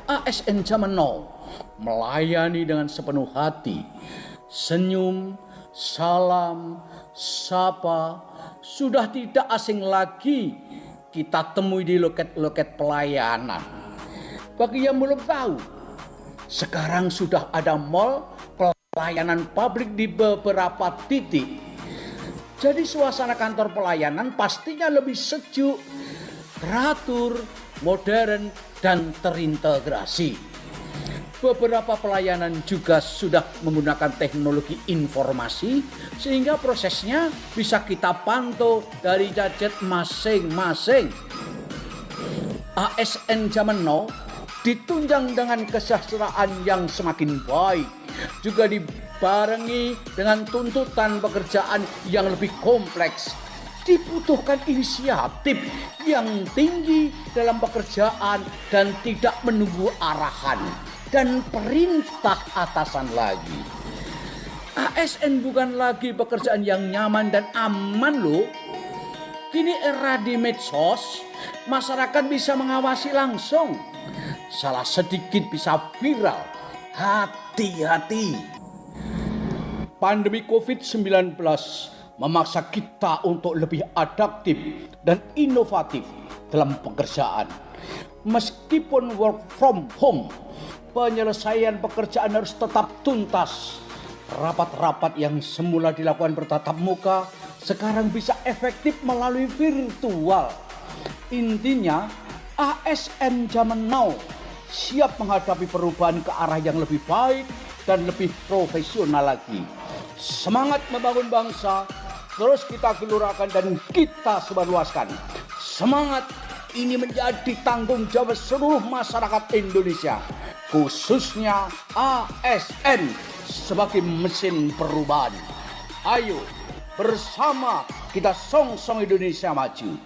ASN zaman now melayani dengan sepenuh hati, senyum, salam, sapa, sudah tidak asing lagi kita temui di loket-loket pelayanan. Bagi yang belum tahu, sekarang sudah ada mall pelayanan publik di beberapa titik. Jadi suasana kantor pelayanan pastinya lebih sejuk, teratur, modern, dan terintegrasi. Beberapa pelayanan juga sudah menggunakan teknologi informasi sehingga prosesnya bisa kita pantau dari gadget masing-masing. ASN zaman now ditunjang dengan kesejahteraan yang semakin baik, juga dibarengi dengan tuntutan pekerjaan yang lebih kompleks. Dibutuhkan inisiatif yang tinggi dalam pekerjaan dan tidak menunggu arahan dan perintah atasan lagi. ASN bukan lagi pekerjaan yang nyaman dan aman loh. Kini era di medsos, masyarakat bisa mengawasi langsung. Salah sedikit bisa viral. Hati-hati. Pandemi COVID-19 memaksa kita untuk lebih adaptif dan inovatif dalam pekerjaan. Meskipun work from home, penyelesaian pekerjaan harus tetap tuntas. Rapat-rapat yang semula dilakukan bertatap muka sekarang bisa efektif melalui virtual. Intinya, ASN zaman now siap menghadapi perubahan ke arah yang lebih baik dan lebih profesional lagi. Semangat membangun bangsa terus kita gelurakan dan kita sebarluaskan. Semangat ini menjadi tanggung jawab seluruh masyarakat Indonesia, khususnya ASN sebagai mesin perubahan. Ayo bersama kita song-song Indonesia maju.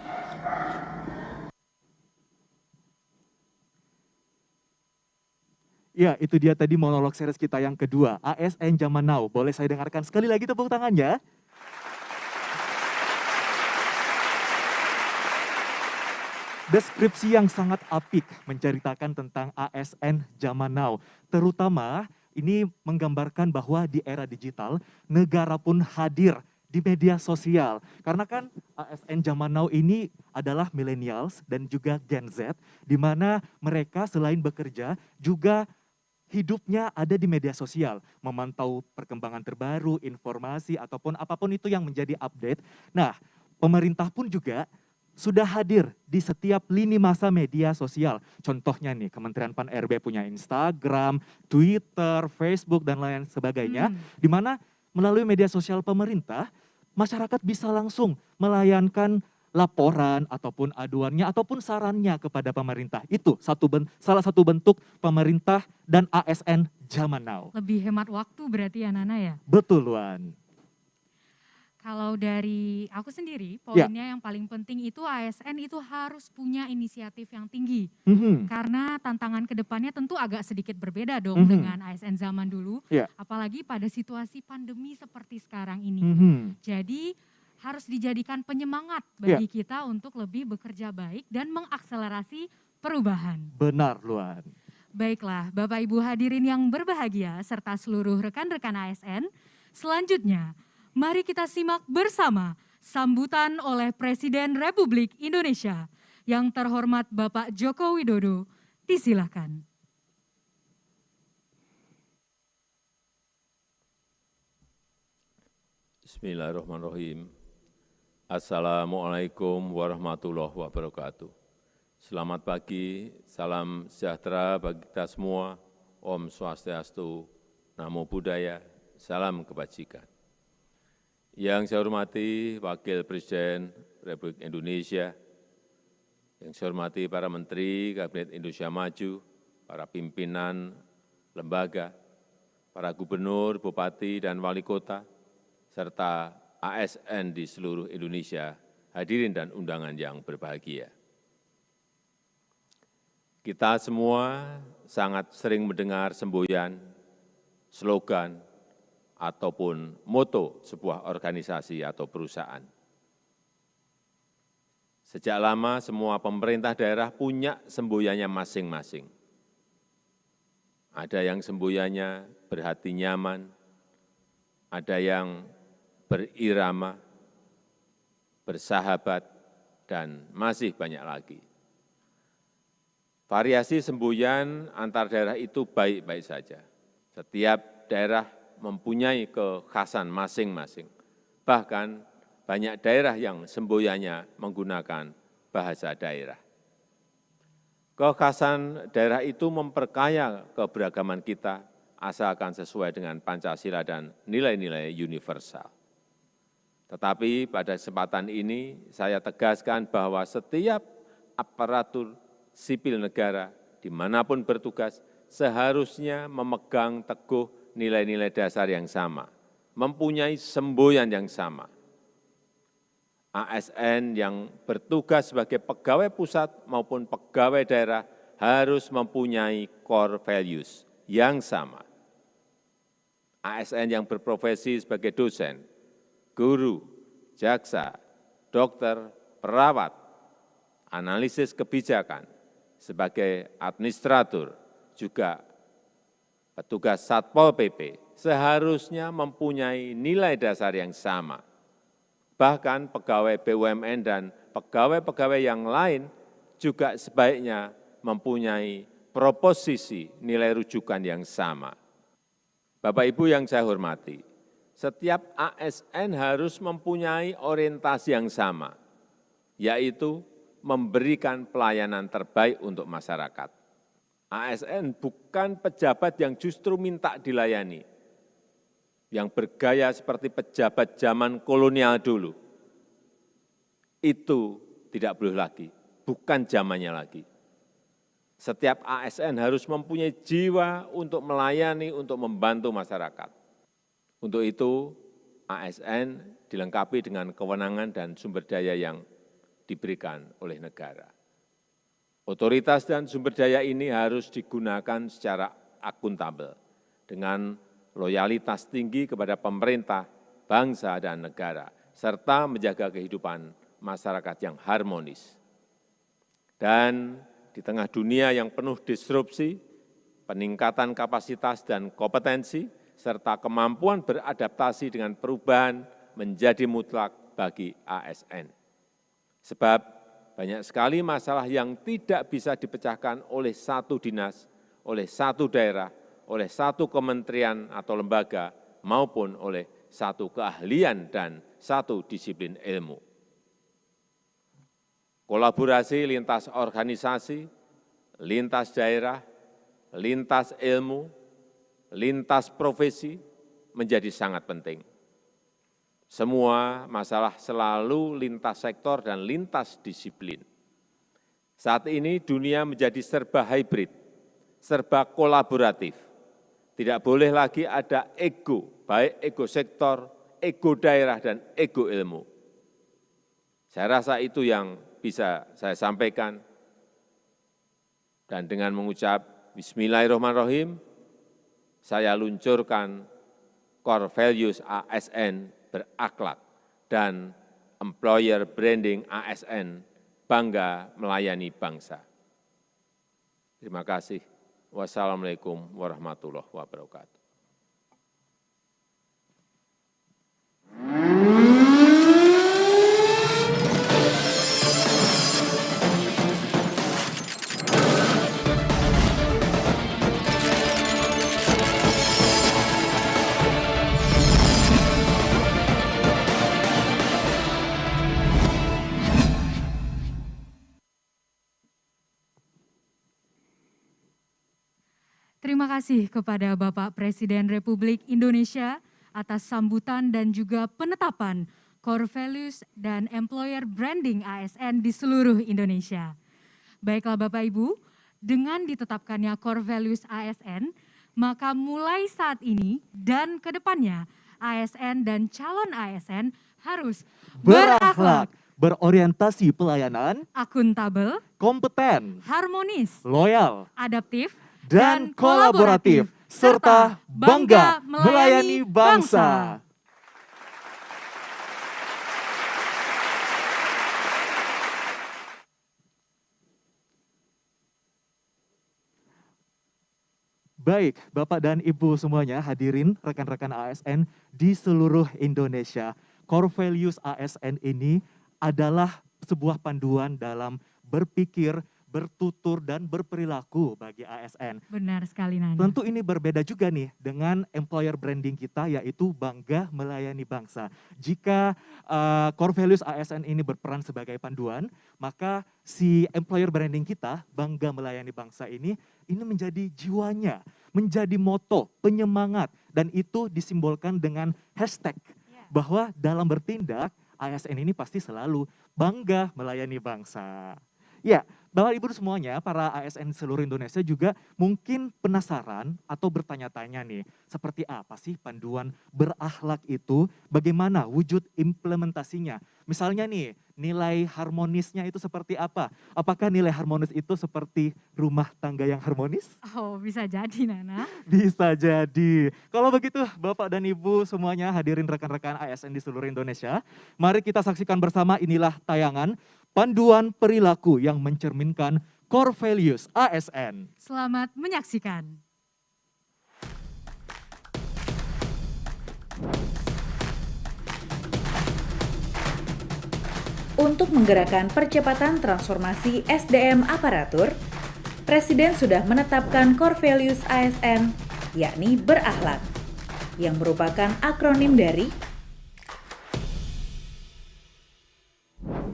Ya, itu dia tadi monolog series kita yang kedua, ASN zaman now. Boleh saya dengarkan sekali lagi tepuk tangannya? Deskripsi yang sangat apik menceritakan tentang ASN zaman now. Terutama ini menggambarkan bahwa di era digital, negara pun hadir di media sosial. Karena kan ASN zaman now ini adalah millennials dan juga Gen Z, di mana mereka selain bekerja juga hidupnya ada di media sosial, memantau perkembangan terbaru, informasi, ataupun apapun itu yang menjadi update. Nah, pemerintah pun juga sudah hadir di setiap lini masa media sosial. Contohnya nih, Kementerian Pan-RB punya Instagram, Twitter, Facebook, dan lain sebagainya, di mana melalui media sosial pemerintah, masyarakat bisa langsung melayankan laporan ataupun aduannya ataupun sarannya kepada pemerintah. Itu salah satu bentuk pemerintah dan ASN zaman now.
Lebih hemat waktu berarti ya Nana ya?
Betul, Luan.
Kalau dari aku sendiri, poinnya yang paling penting itu ASN itu harus punya inisiatif yang tinggi. Karena tantangan ke depannya tentu agak sedikit berbeda dong dengan ASN zaman dulu. Apalagi pada situasi pandemi seperti sekarang ini. Jadi harus dijadikan penyemangat bagi kita untuk lebih bekerja baik dan mengakselerasi perubahan.
Benar, Luan.
Baiklah, Bapak Ibu hadirin yang berbahagia serta seluruh rekan-rekan ASN, selanjutnya mari kita simak bersama sambutan oleh Presiden Republik Indonesia yang terhormat Bapak Joko Widodo. Disilakan.
Bismillahirrahmanirrahim. Assalamualaikum warahmatullahi wabarakatuh. Selamat pagi, salam sejahtera bagi kita semua. Om Swastiastu, Namo Buddhaya, salam kebajikan. Yang saya hormati Wakil Presiden Republik Indonesia, yang saya hormati para Menteri Kabinet Indonesia Maju, para pimpinan lembaga, para gubernur, bupati, dan wali kota, serta ASN di seluruh Indonesia, hadirin dan undangan yang berbahagia. Kita semua sangat sering mendengar semboyan, slogan, ataupun moto sebuah organisasi atau perusahaan. Sejak lama semua pemerintah daerah punya semboyannya masing-masing. Ada yang semboyannya berhati nyaman, ada yang berirama, bersahabat, dan masih banyak lagi. Variasi semboyan antar daerah itu baik-baik saja. Setiap daerah mempunyai kekhasan masing-masing. Bahkan banyak daerah yang semboyannya menggunakan bahasa daerah. Kekhasan daerah itu memperkaya keberagaman kita asalkan sesuai dengan Pancasila dan nilai-nilai universal. Tetapi pada kesempatan ini saya tegaskan bahwa setiap aparatur sipil negara dimanapun bertugas seharusnya memegang teguh nilai-nilai dasar yang sama, mempunyai semboyan yang sama. ASN yang bertugas sebagai pegawai pusat maupun pegawai daerah harus mempunyai core values yang sama. ASN yang berprofesi sebagai dosen, guru, jaksa, dokter, perawat, analisis kebijakan, sebagai administrator, juga petugas Satpol PP seharusnya mempunyai nilai dasar yang sama. Bahkan pegawai BUMN dan pegawai-pegawai yang lain juga sebaiknya mempunyai proposisi nilai rujukan yang sama. Bapak Ibu yang saya hormati, setiap ASN harus mempunyai orientasi yang sama, yaitu memberikan pelayanan terbaik untuk masyarakat. ASN bukan pejabat yang justru minta dilayani, yang bergaya seperti pejabat zaman kolonial dulu. Itu tidak boleh lagi, bukan zamannya lagi. Setiap ASN harus mempunyai jiwa untuk melayani, untuk membantu masyarakat. Untuk itu, ASN dilengkapi dengan kewenangan dan sumber daya yang diberikan oleh negara. Otoritas dan sumber daya ini harus digunakan secara akuntabel, dengan loyalitas tinggi kepada pemerintah, bangsa, dan negara, serta menjaga kehidupan masyarakat yang harmonis. Dan di tengah dunia yang penuh disrupsi, peningkatan kapasitas dan kompetensi, serta kemampuan beradaptasi dengan perubahan menjadi mutlak bagi ASN. Sebab banyak sekali masalah yang tidak bisa dipecahkan oleh satu dinas, oleh satu daerah, oleh satu kementerian atau lembaga maupun oleh satu keahlian dan satu disiplin ilmu. Kolaborasi lintas organisasi, lintas daerah, lintas ilmu, lintas profesi menjadi sangat penting. Semua masalah selalu lintas sektor dan lintas disiplin. Saat ini dunia menjadi serba hybrid, serba kolaboratif. Tidak boleh lagi ada ego, baik ego sektor, ego daerah, dan ego ilmu. Saya rasa itu yang bisa saya sampaikan. Dan dengan mengucap Bismillahirrahmanirrahim, saya luncurkan Core Values ASN berakhlak dan Employer Branding ASN bangga melayani bangsa. Terima kasih. Wassalamualaikum warahmatullahi wabarakatuh.
Terima kasih kepada Bapak Presiden Republik Indonesia atas sambutan dan juga penetapan Core Values dan Employer Branding ASN di seluruh Indonesia. Baiklah Bapak Ibu, dengan ditetapkannya Core Values ASN, maka mulai saat ini dan ke depannya ASN dan calon ASN harus
berakhlak, berorientasi pelayanan,
akuntabel,
kompeten,
harmonis,
loyal,
adaptif,
dan kolaboratif, serta bangga melayani bangsa. Baik, Bapak dan Ibu semuanya, hadirin rekan-rekan ASN di seluruh Indonesia. Core Values ASN ini adalah sebuah panduan dalam berpikir, bertutur, dan berperilaku bagi ASN.
Benar sekali, Nana.
Tentu ini berbeda juga nih dengan employer branding kita, yaitu bangga melayani bangsa. Jika Core Values ASN ini berperan sebagai panduan, maka si employer branding kita, bangga melayani bangsa ini menjadi jiwanya, menjadi moto, penyemangat, dan itu disimbolkan dengan hashtag bahwa dalam bertindak, ASN ini pasti selalu bangga melayani bangsa. Ya, Bapak Ibu semuanya, para ASN seluruh Indonesia juga mungkin penasaran atau bertanya-tanya nih, seperti apa sih panduan berakhlak itu, bagaimana wujud implementasinya? Misalnya nih, nilai harmonisnya itu seperti apa? Apakah nilai harmonis itu seperti rumah tangga yang harmonis?
Oh, bisa jadi, Nana.
Bisa jadi. Kalau begitu, Bapak dan Ibu semuanya, hadirin rekan-rekan ASN di seluruh Indonesia, mari kita saksikan bersama, inilah tayangan panduan perilaku yang mencerminkan Core Values ASN.
Selamat menyaksikan.
Untuk menggerakkan percepatan transformasi SDM aparatur, Presiden sudah menetapkan Core Values ASN, yakni berakhlak, yang merupakan akronim dari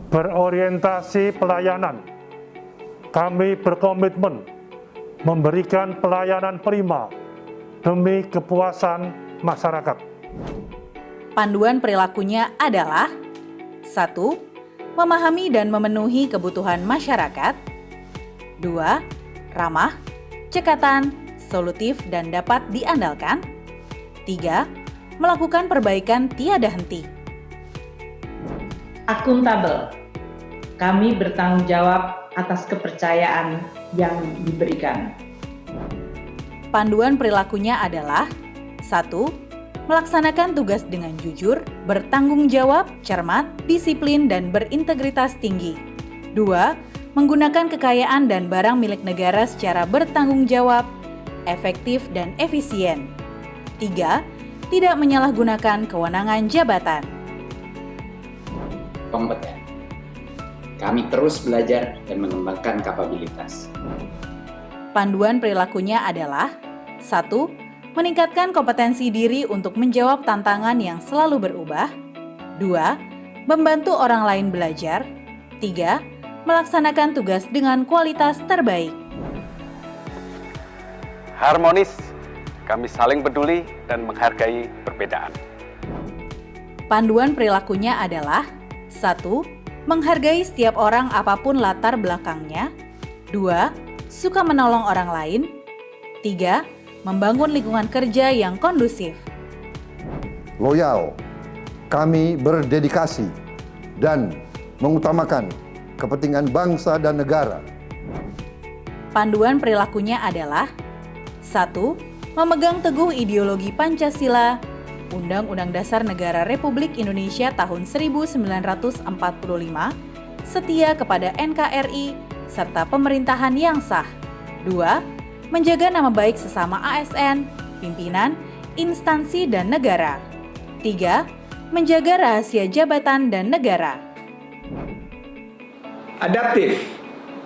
berorientasi pelayanan. Kami berkomitmen memberikan pelayanan prima demi kepuasan masyarakat.
Panduan perilakunya adalah 1. Memahami dan memenuhi kebutuhan masyarakat. 2. Ramah, cekatan, solutif, dan dapat diandalkan. 3. Melakukan perbaikan tiada henti.
Akuntabel. Kami bertanggung jawab atas kepercayaan yang diberikan.
Panduan perilakunya adalah 1. Melaksanakan tugas dengan jujur, bertanggung jawab, cermat, disiplin, dan berintegritas tinggi. 2. Menggunakan kekayaan dan barang milik negara secara bertanggung jawab, efektif, dan efisien. 3. Tidak menyalahgunakan kewenangan jabatan.
Kompeten. Kami terus belajar dan mengembangkan kapabilitas.
Panduan perilakunya adalah 1. Meningkatkan kompetensi diri untuk menjawab tantangan yang selalu berubah. 2. Membantu orang lain belajar. 3. Melaksanakan tugas dengan kualitas terbaik.
Harmonis, kami saling peduli dan menghargai perbedaan.
Panduan perilakunya adalah 1. Menghargai setiap orang apapun latar belakangnya. 2. Suka menolong orang lain. 3. Membangun lingkungan kerja yang kondusif.
Loyal, kami berdedikasi dan mengutamakan kepentingan bangsa dan negara.
Panduan perilakunya adalah 1. Memegang teguh ideologi Pancasila, Undang-Undang Dasar Negara Republik Indonesia tahun 1945, setia kepada NKRI, serta pemerintahan yang sah. 2. Menjaga nama baik sesama ASN, pimpinan, instansi, dan negara. 3. Menjaga rahasia jabatan dan negara.
Adaptif,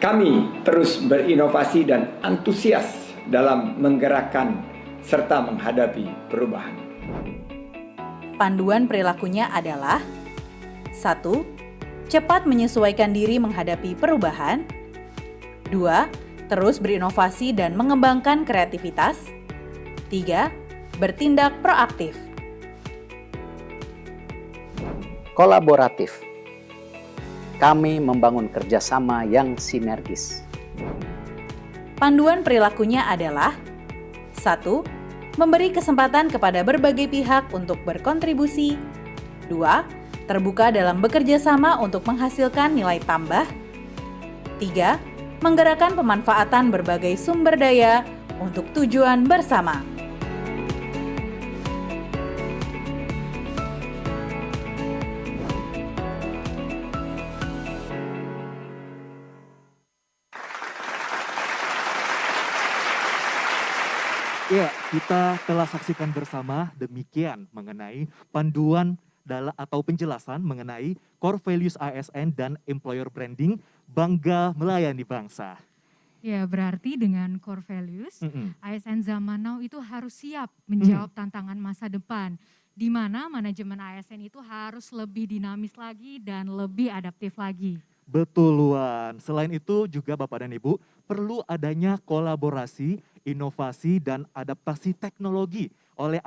kami terus berinovasi dan antusias dalam menggerakkan serta menghadapi perubahan.
Panduan perilakunya adalah 1. Cepat menyesuaikan diri menghadapi perubahan. 2. Terus berinovasi dan mengembangkan kreativitas. 3. Bertindak proaktif.
Kolaboratif, kami membangun kerjasama yang sinergis.
Panduan perilakunya adalah 1. Memberi kesempatan kepada berbagai pihak untuk berkontribusi. 2. Terbuka dalam bekerja sama untuk menghasilkan nilai tambah. 3. Menggerakkan pemanfaatan berbagai sumber daya untuk tujuan bersama.
Ya, kita telah saksikan bersama demikian mengenai panduan atau penjelasan mengenai core values ASN dan employer branding, bangga melayani bangsa.
Ya, berarti dengan core values, ASN zaman now itu harus siap menjawab tantangan masa depan, di mana manajemen ASN itu harus lebih dinamis lagi dan lebih adaptif lagi.
Betul, Luan. Selain itu juga Bapak dan Ibu, perlu adanya kolaborasi, inovasi, dan adaptasi teknologi oleh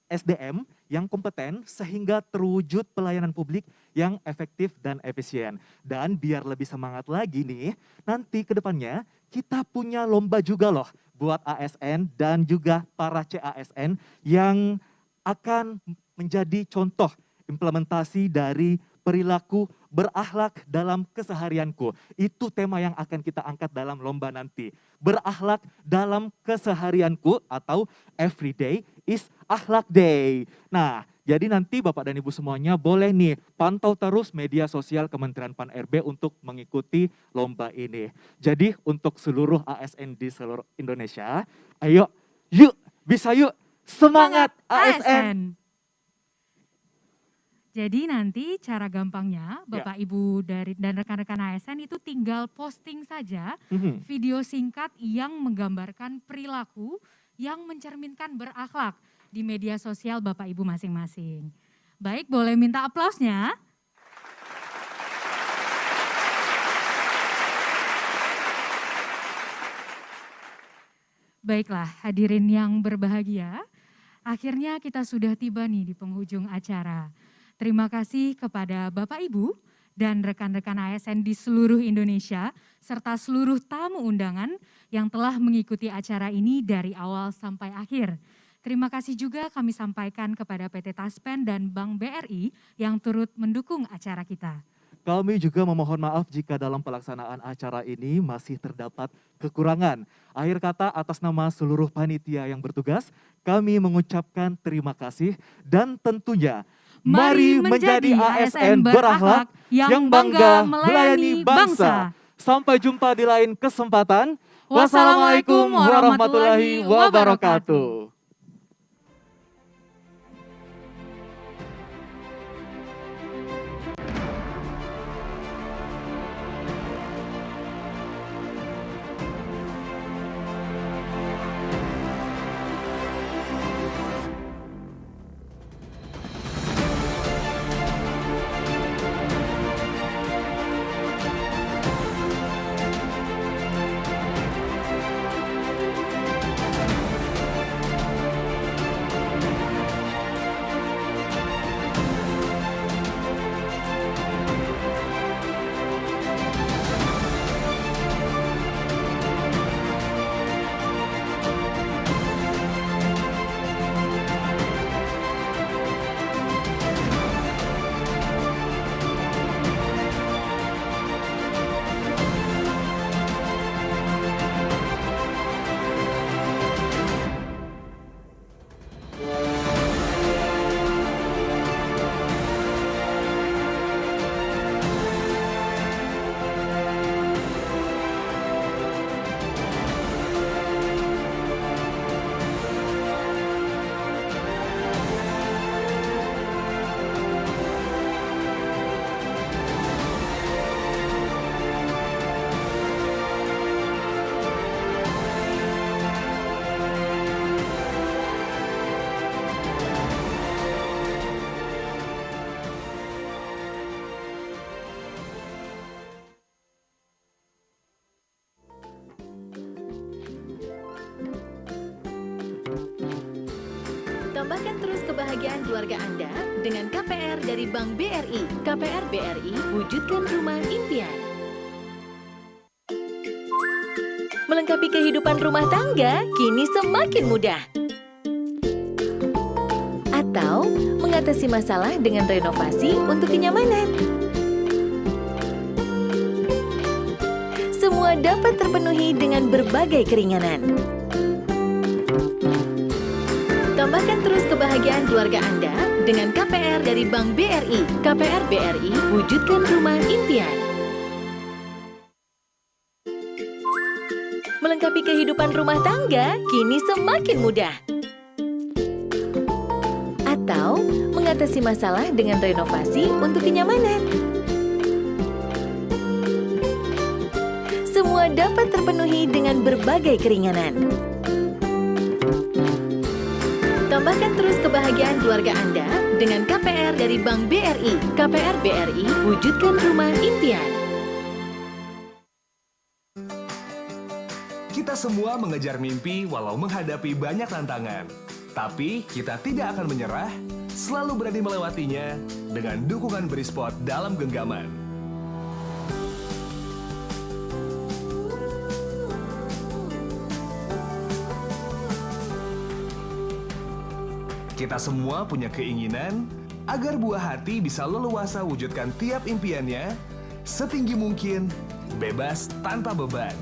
SDM yang kompeten sehingga terwujud pelayanan publik yang efektif dan efisien. Dan biar lebih semangat lagi nih, nanti ke depannya kita punya lomba juga loh buat ASN dan juga para CASN yang akan menjadi contoh implementasi dari perilaku berakhlak dalam keseharianku. Itu tema yang akan kita angkat dalam lomba nanti. Berakhlak dalam keseharianku atau Everyday is Akhlak Day. Nah, jadi nanti Bapak dan Ibu semuanya boleh nih pantau terus media sosial Kementerian Pan-RB untuk mengikuti lomba ini. Jadi untuk seluruh ASN di seluruh Indonesia, ayo, yuk, bisa yuk, semangat ASN!
Jadi nanti cara gampangnya Bapak Ibu dan rekan-rekan ASN itu tinggal posting saja video singkat yang menggambarkan perilaku yang mencerminkan berakhlak di media sosial Bapak Ibu masing-masing. Baik, boleh minta aplausnya. Baiklah, hadirin yang berbahagia, akhirnya kita sudah tiba nih di penghujung acara. Terima kasih kepada Bapak Ibu dan rekan-rekan ASN di seluruh Indonesia serta seluruh tamu undangan yang telah mengikuti acara ini dari awal sampai akhir. Terima kasih juga kami sampaikan kepada PT Taspen dan Bank BRI yang turut mendukung acara kita.
Kami juga memohon maaf jika dalam pelaksanaan acara ini masih terdapat kekurangan. Akhir kata atas nama seluruh panitia yang bertugas, kami mengucapkan terima kasih dan tentunya mari menjadi ASN berakhlak yang bangga melayani bangsa. Sampai jumpa di lain kesempatan. Wassalamualaikum warahmatullahi wabarakatuh.
keluarga Anda dengan KPR dari Bank BRI. KPR BRI, wujudkan rumah impian. Melengkapi kehidupan rumah tangga kini semakin mudah. Atau mengatasi masalah dengan renovasi untuk kenyamanan. Semua dapat terpenuhi dengan berbagai keringanan. Tambahkan terus kebahagiaan keluarga Anda dengan KPR dari Bank BRI. KPR BRI, wujudkan rumah impian. Melengkapi kehidupan rumah tangga kini semakin mudah. Atau mengatasi masalah dengan renovasi untuk kenyamanan. Semua dapat terpenuhi dengan berbagai keringanan. Tambahkan terus kebahagiaan keluarga Anda dengan KPR dari Bank BRI. KPR BRI, wujudkan rumah impian.
Kita semua mengejar mimpi walau menghadapi banyak tantangan. Tapi kita tidak akan menyerah, selalu berani melewatinya dengan dukungan Brisport dalam genggaman. Kita semua punya keinginan agar buah hati bisa leluasa wujudkan tiap impiannya setinggi mungkin, bebas tanpa beban.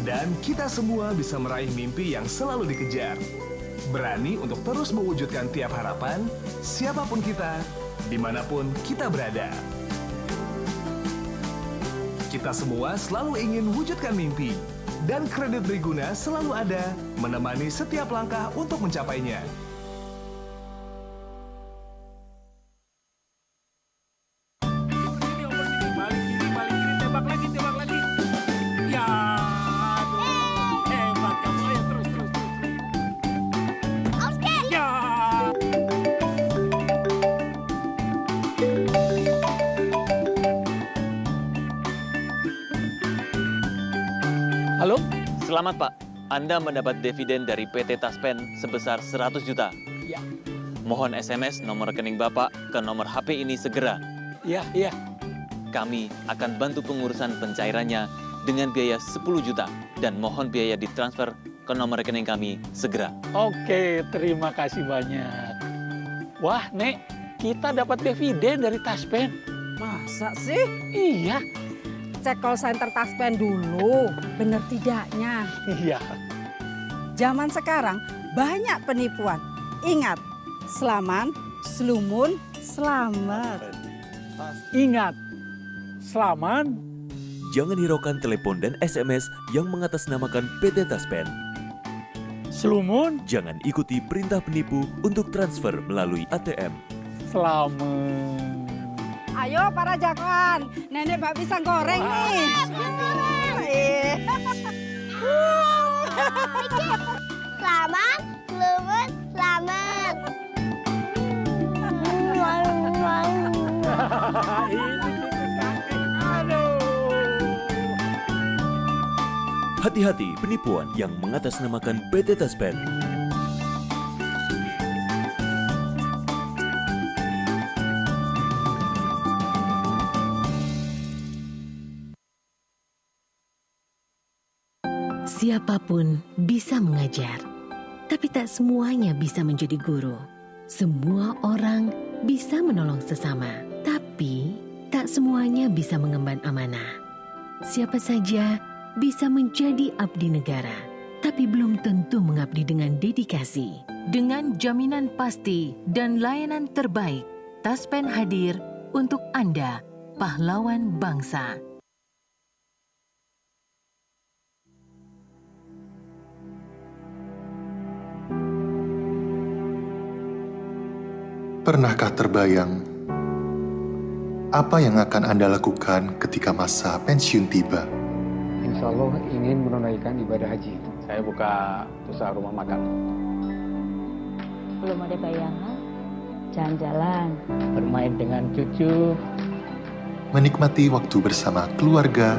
Dan kita semua bisa meraih mimpi yang selalu dikejar. Berani untuk terus mewujudkan tiap harapan, siapapun kita, dimanapun kita berada. Kita semua selalu ingin wujudkan mimpi, dan Kredit Briguna selalu ada menemani setiap langkah untuk mencapainya.
Halo, selamat Pak. Anda mendapat dividen dari PT Taspen sebesar 100 juta.
Ya.
Mohon SMS nomor rekening Bapak ke nomor HP ini segera.
Iya.
Kami akan bantu pengurusan pencairannya dengan biaya 10 juta dan mohon biaya ditransfer ke nomor rekening kami segera.
Oke, terima kasih banyak. Wah, Nek, kita dapat dividen dari Taspen.
Masa sih?
Iya.
Cek call center Taspen dulu, bener tidaknya.
Iya.
Zaman sekarang banyak penipuan. Ingat, selaman, slumun, selamat.
Ingat, selaman.
Jangan hiraukan telepon dan SMS yang mengatasnamakan PT Taspen.
Slumun.
Jangan ikuti perintah penipu untuk transfer melalui ATM.
Selamat.
Ayo para jagoan, nenek bak pisang goreng nih.
Selamat, selamat, selamat.
Hati-hati penipuan yang mengatasnamakan PT Taspen.
Siapapun bisa mengajar, tapi tak semuanya bisa menjadi guru. Semua orang bisa menolong sesama, tapi tak semuanya bisa mengemban amanah. Siapa saja bisa menjadi abdi negara, tapi belum tentu mengabdi dengan dedikasi. Dengan jaminan pasti dan layanan terbaik, Taspen hadir untuk Anda, pahlawan bangsa.
Pernahkah terbayang apa yang akan Anda lakukan ketika masa pensiun tiba?
Insya Allah ingin menunaikan ibadah haji.
Saya buka usaha rumah makan.
Belum ada bayangan, jalan-jalan,
Bermain dengan cucu.
Menikmati waktu bersama keluarga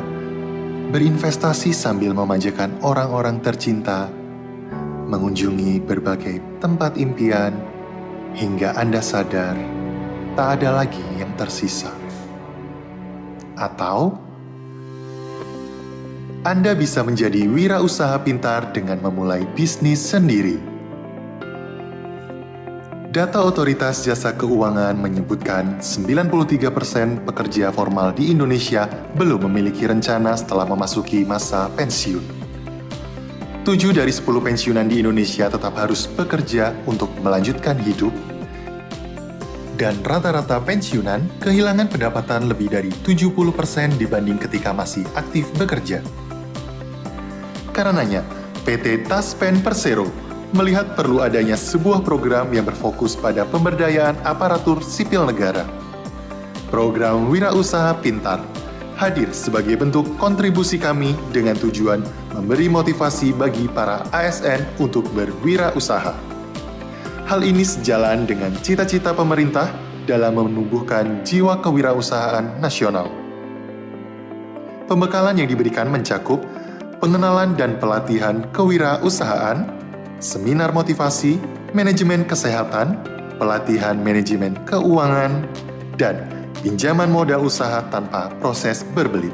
berinvestasi sambil memanjakan orang-orang tercinta, mengunjungi berbagai tempat impian, hingga Anda sadar tak ada lagi yang tersisa. Atau Anda bisa menjadi wirausaha pintar dengan memulai bisnis sendiri. Data Otoritas Jasa Keuangan menyebutkan 93% pekerja formal di Indonesia belum memiliki rencana setelah memasuki masa pensiun. 7 dari 10 pensiunan di Indonesia tetap harus bekerja untuk melanjutkan hidup, dan rata-rata pensiunan kehilangan pendapatan lebih dari 70% dibanding ketika masih aktif bekerja. Karenanya, PT Taspen Persero melihat perlu adanya sebuah program yang berfokus pada pemberdayaan aparatur sipil negara. Program Wirausaha Pintar hadir sebagai bentuk kontribusi kami dengan tujuan memberi motivasi bagi para ASN untuk berwirausaha. Hal ini sejalan dengan cita-cita pemerintah dalam menumbuhkan jiwa kewirausahaan nasional. Pembekalan yang diberikan mencakup pengenalan dan pelatihan kewirausahaan, seminar motivasi, manajemen kesehatan, pelatihan manajemen keuangan, dan pinjaman modal usaha tanpa proses berbelit.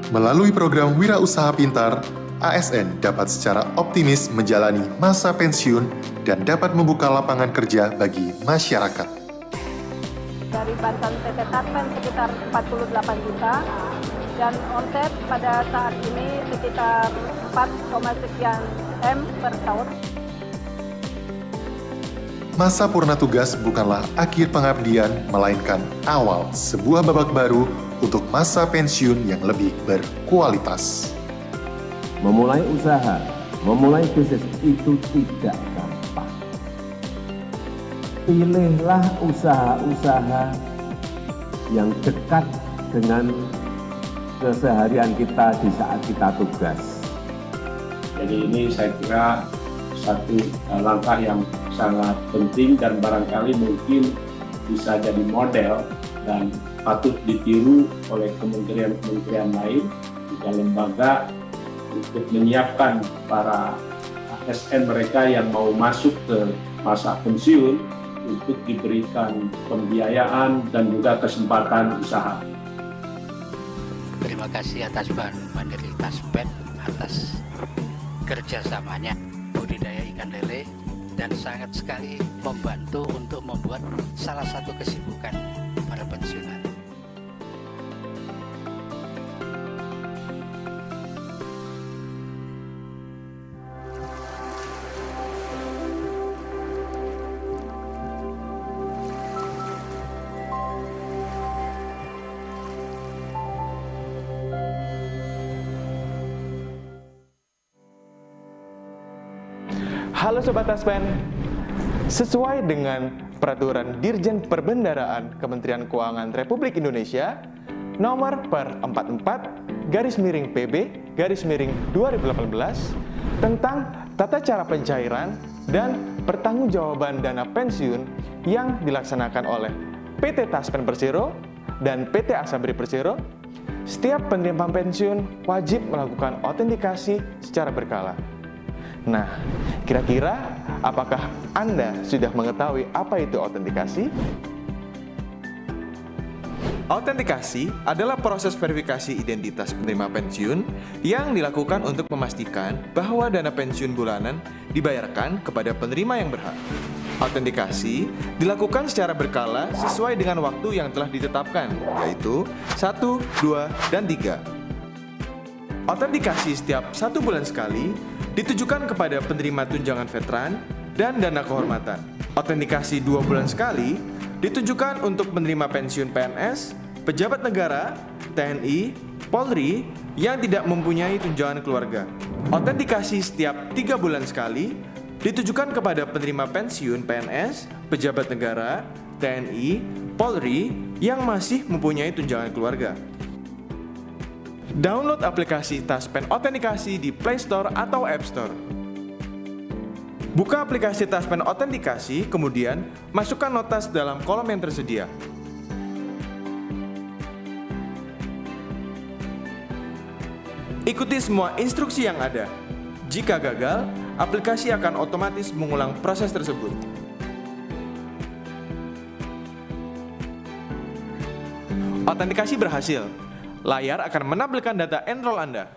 Melalui program Wirausaha Pintar, ASN dapat secara optimis menjalani masa pensiun dan dapat membuka lapangan kerja bagi masyarakat.
Dari bantuan PT Taspen sekitar 48 juta, dan omset pada saat ini sekitar 4, sekian M per tahun.
Masa purna tugas bukanlah akhir pengabdian, melainkan awal sebuah babak baru untuk masa pensiun yang lebih berkualitas.
Memulai usaha, memulai bisnis itu tidak gampang. Pilihlah usaha-usaha yang dekat dengan keseharian kita di saat kita tugas.
Jadi ini saya kira satu langkah yang sangat penting dan barangkali mungkin bisa jadi model dan patut ditiru oleh kementerian-kementerian lain juga lembaga untuk menyiapkan para ASN mereka yang mau masuk ke masa pensiun untuk diberikan pembiayaan dan juga kesempatan usaha.
Terima kasih atas Bank Mandiri Taspen atas kerjasamanya budidaya ikan lele dan sangat sekali membantu untuk membuat salah satu kesibukan para pensiunan.
Halo Sobat Taspen, sesuai dengan Peraturan Dirjen Perbendaraan Kementerian Keuangan Republik Indonesia nomor per 44/PB/2018 tentang tata cara pencairan dan pertanggungjawaban dana pensiun yang dilaksanakan oleh PT Taspen Persero dan PT Asabri Persero, setiap penerima pensiun wajib melakukan autentikasi secara berkala. Nah, kira-kira apakah Anda sudah mengetahui apa itu autentikasi? Autentikasi adalah proses verifikasi identitas penerima pensiun yang dilakukan untuk memastikan bahwa dana pensiun bulanan dibayarkan kepada penerima yang berhak. Autentikasi dilakukan secara berkala sesuai dengan waktu yang telah ditetapkan, yaitu 1, 2, dan 3. Autentikasi setiap 1 bulan sekali ditujukan kepada penerima tunjangan veteran dan dana kehormatan. Autentikasi 2 bulan sekali ditujukan untuk penerima pensiun PNS, pejabat negara, TNI, Polri yang tidak mempunyai tunjangan keluarga. Autentikasi setiap 3 bulan sekali ditujukan kepada penerima pensiun PNS, pejabat negara, TNI, Polri yang masih mempunyai tunjangan keluarga. Download aplikasi Taspen Autentikasi di Play Store atau App Store. Buka aplikasi Taspen Autentikasi, kemudian masukkan notas dalam kolom yang tersedia. Ikuti semua instruksi yang ada. Jika gagal, aplikasi akan otomatis mengulang proses tersebut. Autentikasi berhasil. Layar akan menampilkan data enroll Anda.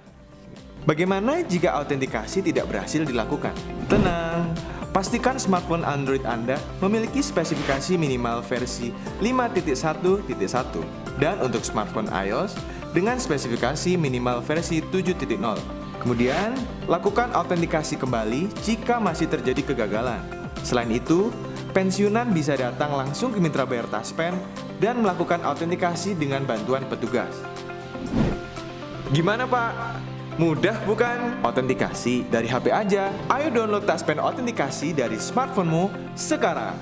Bagaimana jika autentikasi tidak berhasil dilakukan? Tenang, pastikan smartphone Android Anda memiliki spesifikasi minimal versi 5.1.1 dan untuk smartphone iOS dengan spesifikasi minimal versi 7.0. Kemudian, lakukan autentikasi kembali jika masih terjadi kegagalan. Selain itu, pensiunan bisa datang langsung ke mitra bayar Taspen dan melakukan autentikasi dengan bantuan petugas. Gimana Pak? Mudah bukan? Autentikasi dari HP aja. Ayo download Taspen Autentikasi dari smartphone-mu sekarang.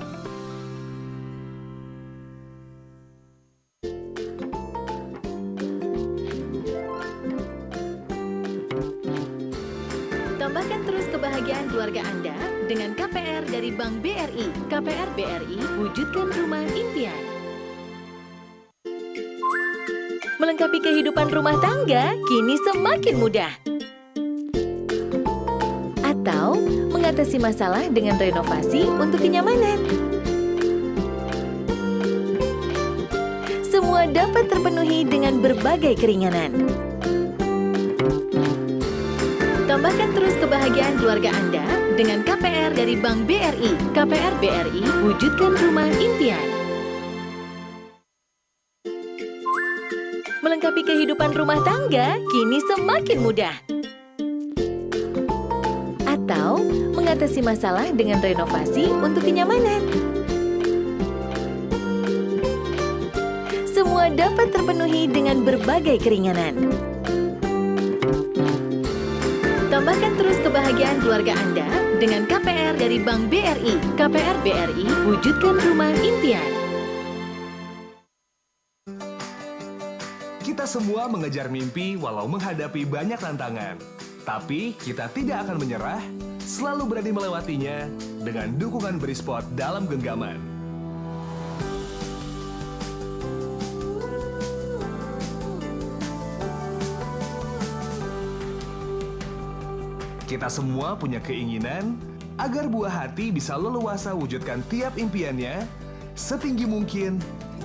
Tambahkan terus kebahagiaan keluarga Anda dengan KPR dari Bank BRI. KPR BRI, wujudkan rumah impian. Melengkapi kehidupan rumah tangga kini semakin mudah. Atau mengatasi masalah dengan renovasi untuk kenyamanan. Semua dapat terpenuhi dengan berbagai keringanan. Tambahkan terus kebahagiaan keluarga Anda dengan KPR dari Bank BRI. KPR BRI, wujudkan rumah impian. Melengkapi kehidupan rumah tangga kini semakin mudah. Atau mengatasi masalah dengan renovasi untuk kenyamanan. Semua dapat terpenuhi dengan berbagai keringanan. Tambahkan terus kebahagiaan keluarga Anda dengan KPR dari Bank BRI. KPR BRI, wujudkan rumah impian.
Kita semua mengejar mimpi walau menghadapi banyak tantangan. Tapi kita tidak akan menyerah, selalu berani melewatinya dengan dukungan Brisport dalam genggaman. Kita semua punya keinginan agar buah hati bisa leluasa wujudkan tiap impiannya setinggi mungkin,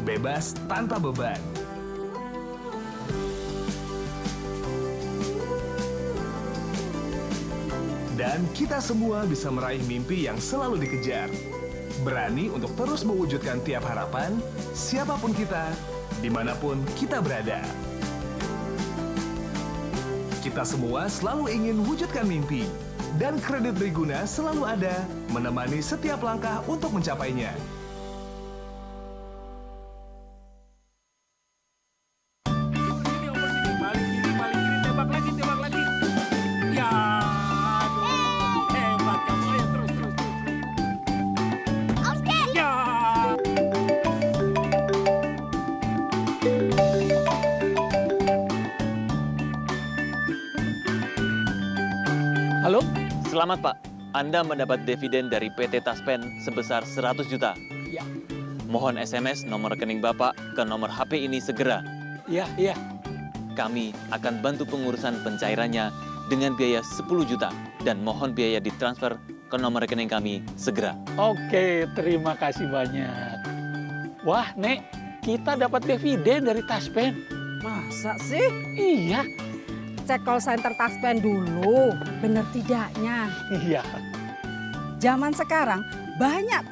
bebas tanpa beban. Dan kita semua bisa meraih mimpi yang selalu dikejar. Berani untuk terus mewujudkan tiap harapan, siapapun kita, dimanapun kita berada. Kita semua selalu ingin wujudkan mimpi, dan Kredit Briguna selalu ada menemani setiap langkah untuk mencapainya.
Halo? Selamat Pak, Anda mendapat dividen dari PT Taspen sebesar 100 juta.
Ya.
Mohon SMS nomor rekening Bapak ke nomor HP ini segera.
Iya.
Kami akan bantu pengurusan pencairannya dengan biaya 10 juta dan mohon biaya ditransfer ke nomor rekening kami segera.
Oke, terima kasih banyak. Wah, Nek, kita dapat dividen dari Taspen.
Masa sih?
Iya.
Cek call center Taspen dulu, bener tidaknya.
Iya.
Zaman sekarang banyak